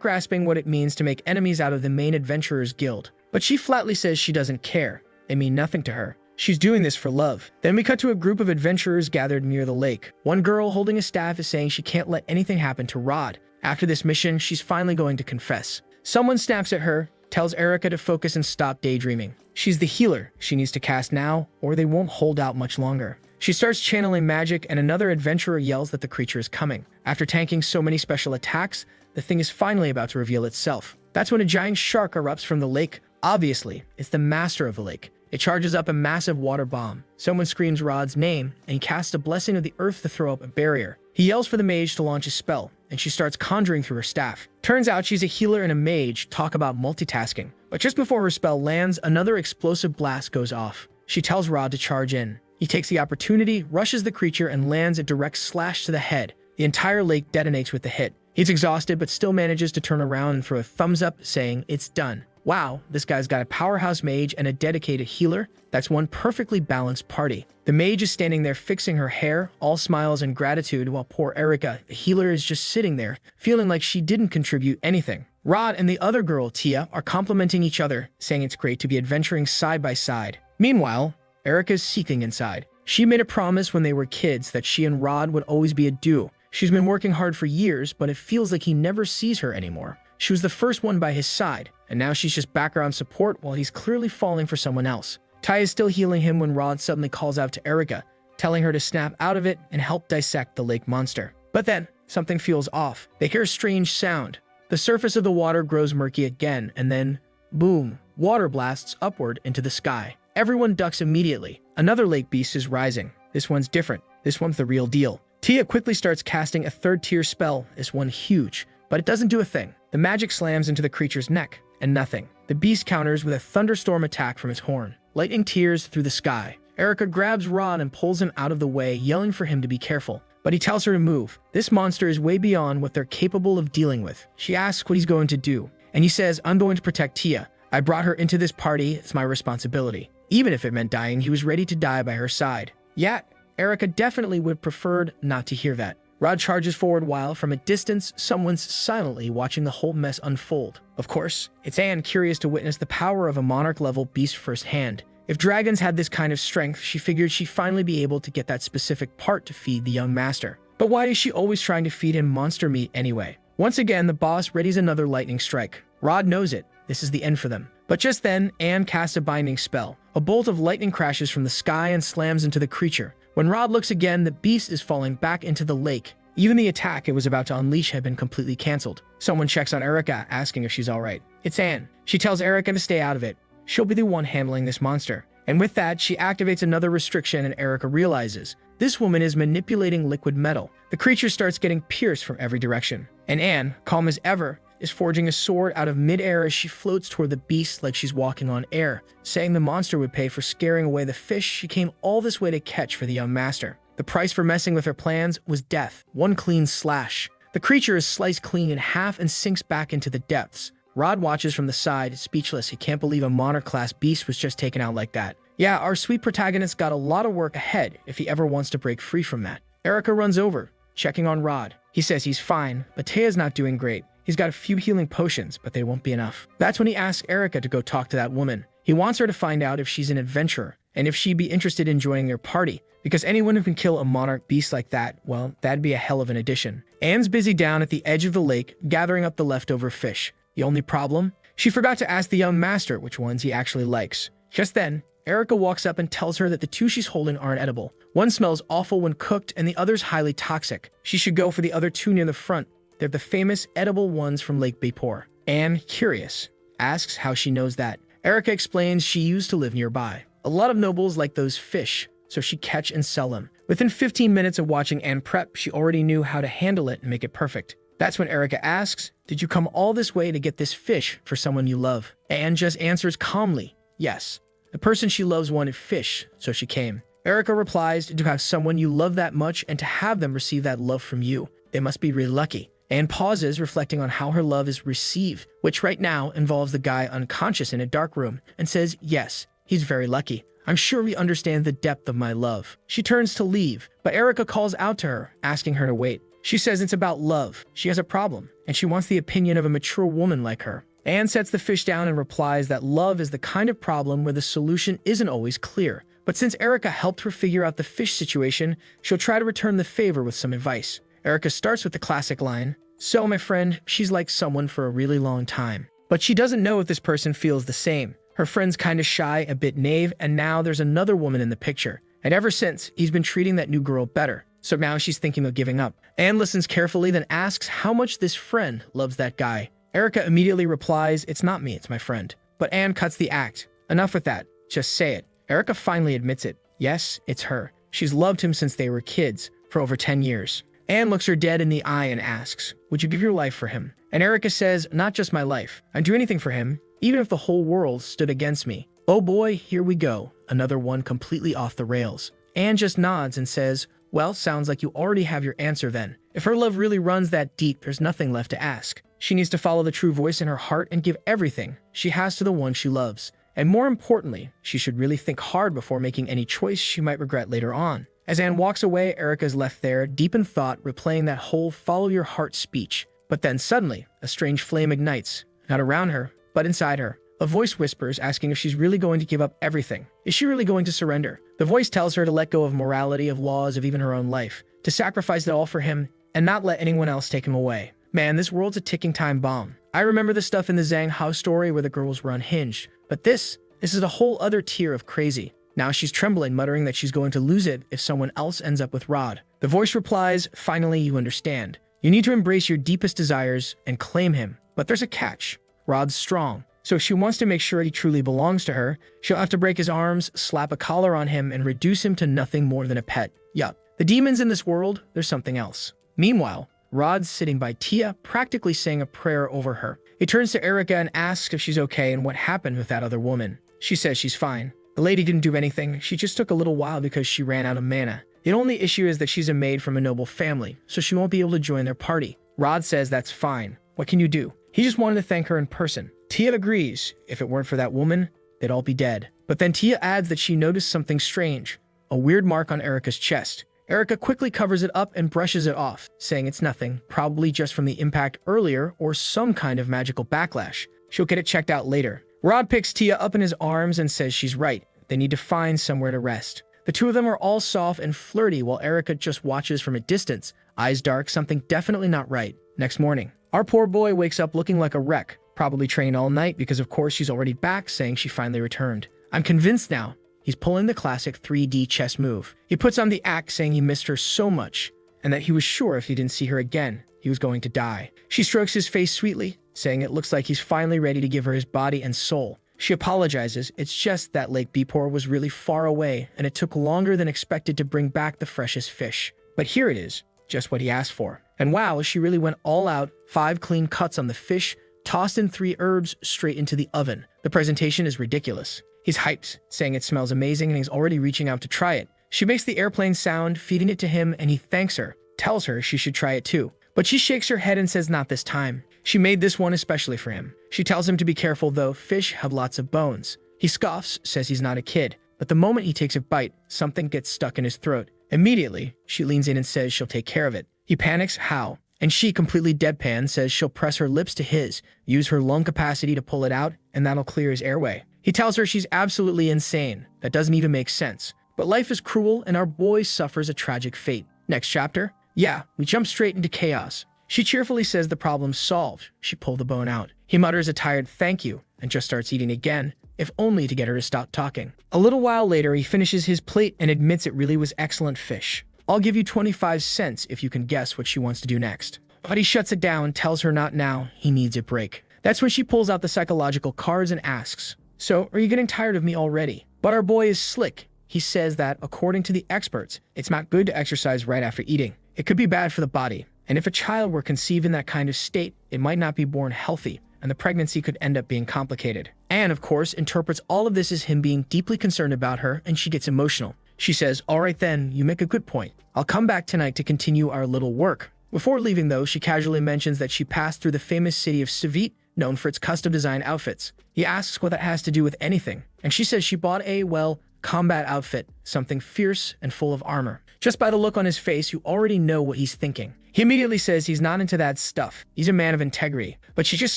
grasping what it means to make enemies out of the main Adventurers Guild. But she flatly says she doesn't care. They mean nothing to her. She's doing this for love. Then we cut to a group of adventurers gathered near the lake. One girl holding a staff is saying she can't let anything happen to Rod. After this mission, she's finally going to confess. Someone snaps at her, tells Erica to focus and stop daydreaming. She's the healer. She needs to cast now, or they won't hold out much longer. She starts channeling magic, and another adventurer yells that the creature is coming. After tanking so many special attacks, the thing is finally about to reveal itself. That's when a giant shark erupts from the lake. Obviously, it's the master of the lake. It charges up a massive water bomb. Someone screams Rod's name, and he casts a blessing of the earth to throw up a barrier. He yells for the mage to launch a spell, and she starts conjuring through her staff. Turns out she's a healer and a mage. Talk about multitasking. But just before her spell lands, another explosive blast goes off. She tells Rod to charge in. He takes the opportunity, rushes the creature, and lands a direct slash to the head. The entire lake detonates with the hit. He's exhausted, but still manages to turn around and throw a thumbs up, saying, "It's done." Wow, this guy's got a powerhouse mage and a dedicated healer. That's one perfectly balanced party. The mage is standing there fixing her hair, all smiles and gratitude, while poor Erica, the healer, is just sitting there, feeling like she didn't contribute anything. Rod and the other girl, Tia, are complimenting each other, saying it's great to be adventuring side by side. Meanwhile, Erica's seeking inside. She made a promise when they were kids that she and Rod would always be a duo. She's been working hard for years, but it feels like he never sees her anymore. She was the first one by his side, and now she's just background support while he's clearly falling for someone else. Ty is still healing him when Rod suddenly calls out to Erica, telling her to snap out of it and help dissect the lake monster. But then, something feels off. They hear a strange sound. The surface of the water grows murky again, and then, boom, water blasts upward into the sky. Everyone ducks immediately. Another lake beast is rising. This one's different. This one's the real deal. Tia quickly starts casting a third-tier spell, this one huge, but it doesn't do a thing. The magic slams into the creature's neck, and nothing. The beast counters with a thunderstorm attack from its horn. Lightning tears through the sky. Erica grabs Rod and pulls him out of the way, yelling for him to be careful. But he tells her to move. This monster is way beyond what they're capable of dealing with. She asks what he's going to do, and he says, "I'm going to protect Tia. I brought her into this party, it's my responsibility." Even if it meant dying, he was ready to die by her side. Yet, Erica definitely would have preferred not to hear that. Rod charges forward while, from a distance, someone's silently watching the whole mess unfold. Of course, it's Anne, curious to witness the power of a monarch-level beast firsthand. If dragons had this kind of strength, she figured she'd finally be able to get that specific part to feed the young master. But why is she always trying to feed him monster meat anyway? Once again, the boss readies another lightning strike. Rod knows it. This is the end for them. But just then, Anne casts a binding spell. A bolt of lightning crashes from the sky and slams into the creature. When Rod looks again, the beast is falling back into the lake. Even the attack it was about to unleash had been completely canceled. Someone checks on Erica, asking if she's alright. It's Anne. She tells Erica to stay out of it. She'll be the one handling this monster. And with that, she activates another restriction, and Erica realizes this woman is manipulating liquid metal. The creature starts getting pierced from every direction. And Anne, calm as ever, is forging a sword out of midair as she floats toward the beast like she's walking on air, saying the monster would pay for scaring away the fish she came all this way to catch for the young master. The price for messing with her plans was death, one clean slash. The creature is sliced clean in half and sinks back into the depths. Rod watches from the side, speechless. He can't believe a monarch-class beast was just taken out like that. Yeah, our sweet protagonist got a lot of work ahead if he ever wants to break free from that. Erica runs over, checking on Rod. He says he's fine, but Taya's not doing great. He's got a few healing potions, but they won't be enough. That's when he asks Erica to go talk to that woman. He wants her to find out if she's an adventurer, and if she'd be interested in joining their party, because anyone who can kill a monarch beast like that, well, that'd be a hell of an addition. Anne's busy down at the edge of the lake, gathering up the leftover fish. The only problem? She forgot to ask the young master which ones he actually likes. Just then, Erica walks up and tells her that the two she's holding aren't edible. One smells awful when cooked, and the other's highly toxic. She should go for the other two near the front. They're the famous edible ones from Lake Bapor. Anne, curious, asks how she knows that. Erica explains she used to live nearby. A lot of nobles like those fish, so she'd catch and sell them. Within 15 minutes of watching Anne prep, she already knew how to handle it and make it perfect. That's when Erica asks, "Did you come all this way to get this fish for someone you love?" Anne just answers calmly, "Yes. The person she loves wanted fish, so she came." Erica replies, "To have someone you love that much and to have them receive that love from you. They must be really lucky." Anne pauses, reflecting on how her love is received, which right now involves the guy unconscious in a dark room, and says, "Yes, he's very lucky. I'm sure we understand the depth of my love." She turns to leave, but Erica calls out to her, asking her to wait. She says it's about love. She has a problem, and she wants the opinion of a mature woman like her. Anne sets the fish down and replies that love is the kind of problem where the solution isn't always clear. But since Erica helped her figure out the fish situation, she'll try to return the favor with some advice. Erica starts with the classic line, "So, my friend, she's like someone for a really long time." But she doesn't know if this person feels the same. Her friend's kinda shy, a bit naive, and now there's another woman in the picture. And ever since, he's been treating that new girl better. So now she's thinking of giving up. Anne listens carefully, then asks how much this friend loves that guy. Erica immediately replies, "It's not me, it's my friend." But Anne cuts the act. "Enough with that. Just say it." Erica finally admits it. Yes, it's her. She's loved him since they were kids, for over 10 years. Anne looks her dead in the eye and asks, "Would you give your life for him?" And Erica says, "Not just my life. I'd do anything for him, even if the whole world stood against me." Oh boy, here we go. Another one completely off the rails. Anne just nods and says, "Well, sounds like you already have your answer then. If her love really runs that deep, there's nothing left to ask. She needs to follow the true voice in her heart and give everything she has to the one she loves. And more importantly, she should really think hard before making any choice she might regret later on." As Anne walks away, Erica's left there, deep in thought, replaying that whole follow your heart speech. But then suddenly, a strange flame ignites, not around her, but inside her. A voice whispers, asking if she's really going to give up everything. Is she really going to surrender? The voice tells her to let go of morality, of laws, of even her own life, to sacrifice it all for him, and not let anyone else take him away. Man, this world's a ticking time bomb. I remember the stuff in the Zhang Hao story where the girls were unhinged, but this is a whole other tier of crazy. Now she's trembling, muttering that she's going to lose it if someone else ends up with Rod. The voice replies, "Finally, you understand. You need to embrace your deepest desires and claim him. But there's a catch. Rod's strong. So if she wants to make sure he truly belongs to her, she'll have to break his arms, slap a collar on him, and reduce him to nothing more than a pet. Yup. The demons in this world, there's something else." Meanwhile, Rod's sitting by Tia, practically saying a prayer over her. He turns to Erica and asks if she's okay and what happened with that other woman. She says she's fine. The lady didn't do anything. She just took a little while because she ran out of mana. The only issue is that she's a maid from a noble family, so she won't be able to join their party. Rod says that's fine. What can you do? He just wanted to thank her in person. Tia agrees. If it weren't for that woman, they'd all be dead. But then Tia adds that she noticed something strange. A weird mark on Erica's chest. Erica quickly covers it up and brushes it off, saying it's nothing, probably just from the impact earlier or some kind of magical backlash. She'll get it checked out later. Rod picks Tia up in his arms and says she's right. They need to find somewhere to rest. The two of them are all soft and flirty while Erica just watches from a distance, eyes dark, something definitely not right. Next morning, our poor boy wakes up looking like a wreck, probably trained all night because of course she's already back, saying she finally returned. I'm convinced now. He's pulling the classic 3D chess move. He puts on the act, saying he missed her so much and that he was sure if he didn't see her again, he was going to die. She strokes his face sweetly, saying it looks like he's finally ready to give her his body and soul. She apologizes. It's just that Lake Bapor was really far away and it took longer than expected to bring back the freshest fish. But here it is, just what he asked for. And wow, she really went all out, 5 clean cuts on the fish, tossed in 3 herbs straight into the oven. The presentation is ridiculous. He's hyped, saying it smells amazing and he's already reaching out to try it. She makes the airplane sound, feeding it to him, and he thanks her, tells her she should try it too. But she shakes her head and says not this time. She made this one especially for him. She tells him to be careful though, fish have lots of bones. He scoffs, says he's not a kid, but the moment he takes a bite, something gets stuck in his throat. Immediately, she leans in and says she'll take care of it. He panics, how? And she, completely deadpan, says she'll press her lips to his, use her lung capacity to pull it out, and that'll clear his airway. He tells her she's absolutely insane. That doesn't even make sense. But life is cruel, and our boy suffers a tragic fate. Next chapter? Yeah, we jump straight into chaos. She cheerfully says the problem's solved. She pulled the bone out. He mutters a tired thank you, and just starts eating again, if only to get her to stop talking. A little while later, he finishes his plate and admits it really was excellent fish. I'll give you 25 cents if you can guess what she wants to do next. But he shuts it down, tells her not now, he needs a break. That's when she pulls out the psychological cards and asks, so, are you getting tired of me already? But our boy is slick. He says that, according to the experts, it's not good to exercise right after eating. It could be bad for the body. And if a child were conceived in that kind of state, it might not be born healthy, and the pregnancy could end up being complicated. Anne, of course, interprets all of this as him being deeply concerned about her, and she gets emotional. She says, all right then, you make a good point. I'll come back tonight to continue our little work. Before leaving though, she casually mentions that she passed through the famous city of Savit, known for its custom design outfits. He asks what that has to do with anything, and she says she bought a, well, combat outfit, something fierce and full of armor. Just by the look on his face, you already know what he's thinking. He immediately says he's not into that stuff. He's a man of integrity. But she just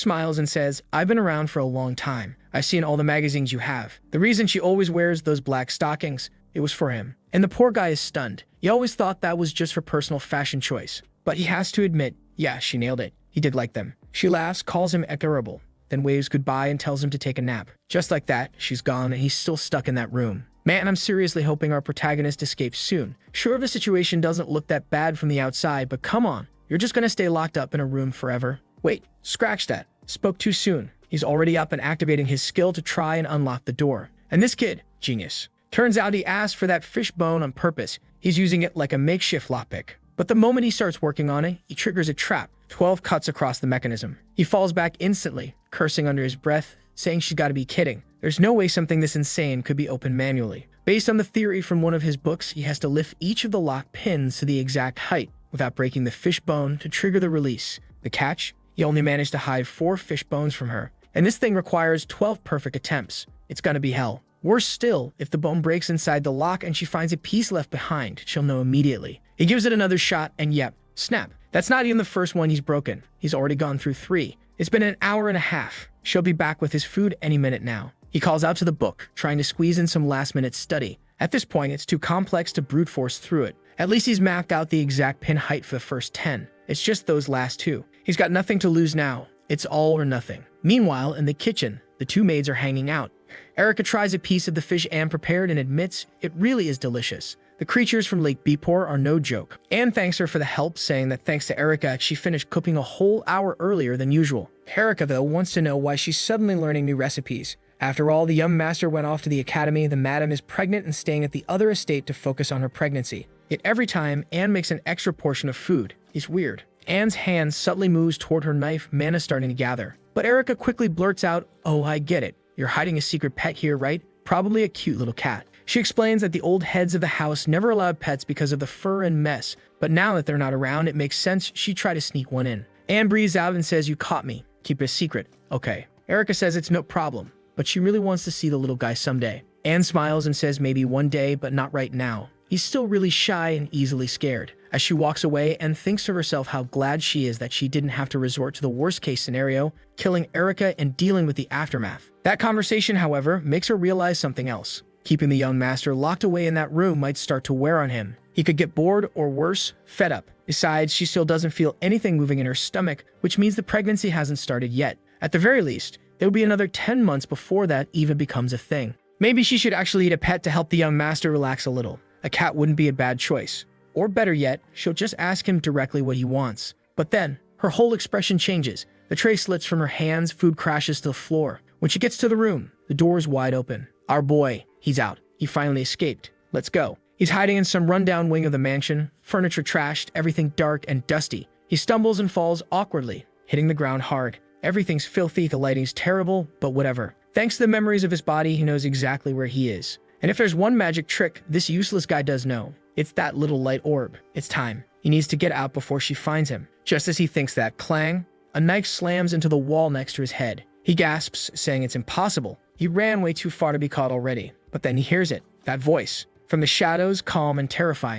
smiles and says, I've been around for a long time. I've seen all the magazines you have. The reason she always wears those black stockings, it was for him. And the poor guy is stunned. He always thought that was just her personal fashion choice. But he has to admit, yeah, she nailed it. He did like them. She laughs, calls him adorable, then waves goodbye and tells him to take a nap. Just like that, she's gone and he's still stuck in that room. Man, I'm seriously hoping our protagonist escapes soon. Sure, the situation doesn't look that bad from the outside, but come on. You're just gonna stay locked up in a room forever? Wait, scratch that. Spoke too soon. He's already up and activating his skill to try and unlock the door. And this kid, genius. Turns out he asked for that fish bone on purpose. He's using it like a makeshift lockpick. But the moment he starts working on it, he triggers a trap. 12 cuts across the mechanism. He falls back instantly, cursing under his breath, saying she's gotta be kidding. There's no way something this insane could be opened manually. Based on the theory from one of his books, he has to lift each of the lock pins to the exact height without breaking the fish bone to trigger the release. The catch? He only managed to hide 4 fish bones from her. And this thing requires 12 perfect attempts. It's gonna be hell. Worse still, if the bone breaks inside the lock and she finds a piece left behind, she'll know immediately. He gives it another shot and yep, snap. That's not even the first one he's broken. He's already gone through 3. It's been an hour and a half. She'll be back with his food any minute now. He calls out to the book, trying to squeeze in some last-minute study. At this point, it's too complex to brute force through it. At least he's mapped out the exact pin height for the first 10. It's just those last 2. He's got nothing to lose now. It's all or nothing. Meanwhile, in the kitchen, the 2 maids are hanging out. Erica tries a piece of the fish Anne prepared and admits it really is delicious. The creatures from Lake Bepor are no joke. Anne thanks her for the help, saying that thanks to Erica, she finished cooking a whole hour earlier than usual. Erica, though, wants to know why she's suddenly learning new recipes. After all, the young master went off to the academy, the madam is pregnant and staying at the other estate to focus on her pregnancy. Yet every time, Anne makes an extra portion of food. It's weird. Anne's hand subtly moves toward her knife, mana starting to gather. But Erica quickly blurts out, oh, I get it. You're hiding a secret pet here, right? Probably a cute little cat. She explains that the old heads of the house never allowed pets because of the fur and mess, but now that they're not around, it makes sense she'd try to sneak one in. Anne breathes out and says, you caught me. Keep it a secret. Okay. Erica says it's no problem, but she really wants to see the little guy someday. Anne smiles and says maybe one day, but not right now. He's still really shy and easily scared. As she walks away, Anne thinks to herself how glad she is that she didn't have to resort to the worst-case scenario, killing Erica and dealing with the aftermath. That conversation, however, makes her realize something else. Keeping the young master locked away in that room might start to wear on him. He could get bored or worse, fed up. Besides, she still doesn't feel anything moving in her stomach, which means the pregnancy hasn't started yet. At the very least, there will be another 10 months before that even becomes a thing. Maybe she should actually eat a pet to help the young master relax a little. A cat wouldn't be a bad choice. Or better yet, she'll just ask him directly what he wants. But then, her whole expression changes. The tray slits from her hands, food crashes to the floor. When she gets to the room, the door is wide open. Our boy, he's out. He finally escaped. Let's go. He's hiding in some rundown wing of the mansion, furniture trashed, everything dark and dusty. He stumbles and falls awkwardly, hitting the ground hard. Everything's filthy, the lighting's terrible, but whatever. Thanks to the memories of his body, he knows exactly where he is. And if there's one magic trick this useless guy does know, it's that little light orb. It's time. He needs to get out before she finds him. Just as he thinks that, clang, A knife slams into the wall next to his head. He gasps, saying it's impossible. He ran way too far to be caught already. But then he hears it, that voice. From the shadows, calm and terrifying.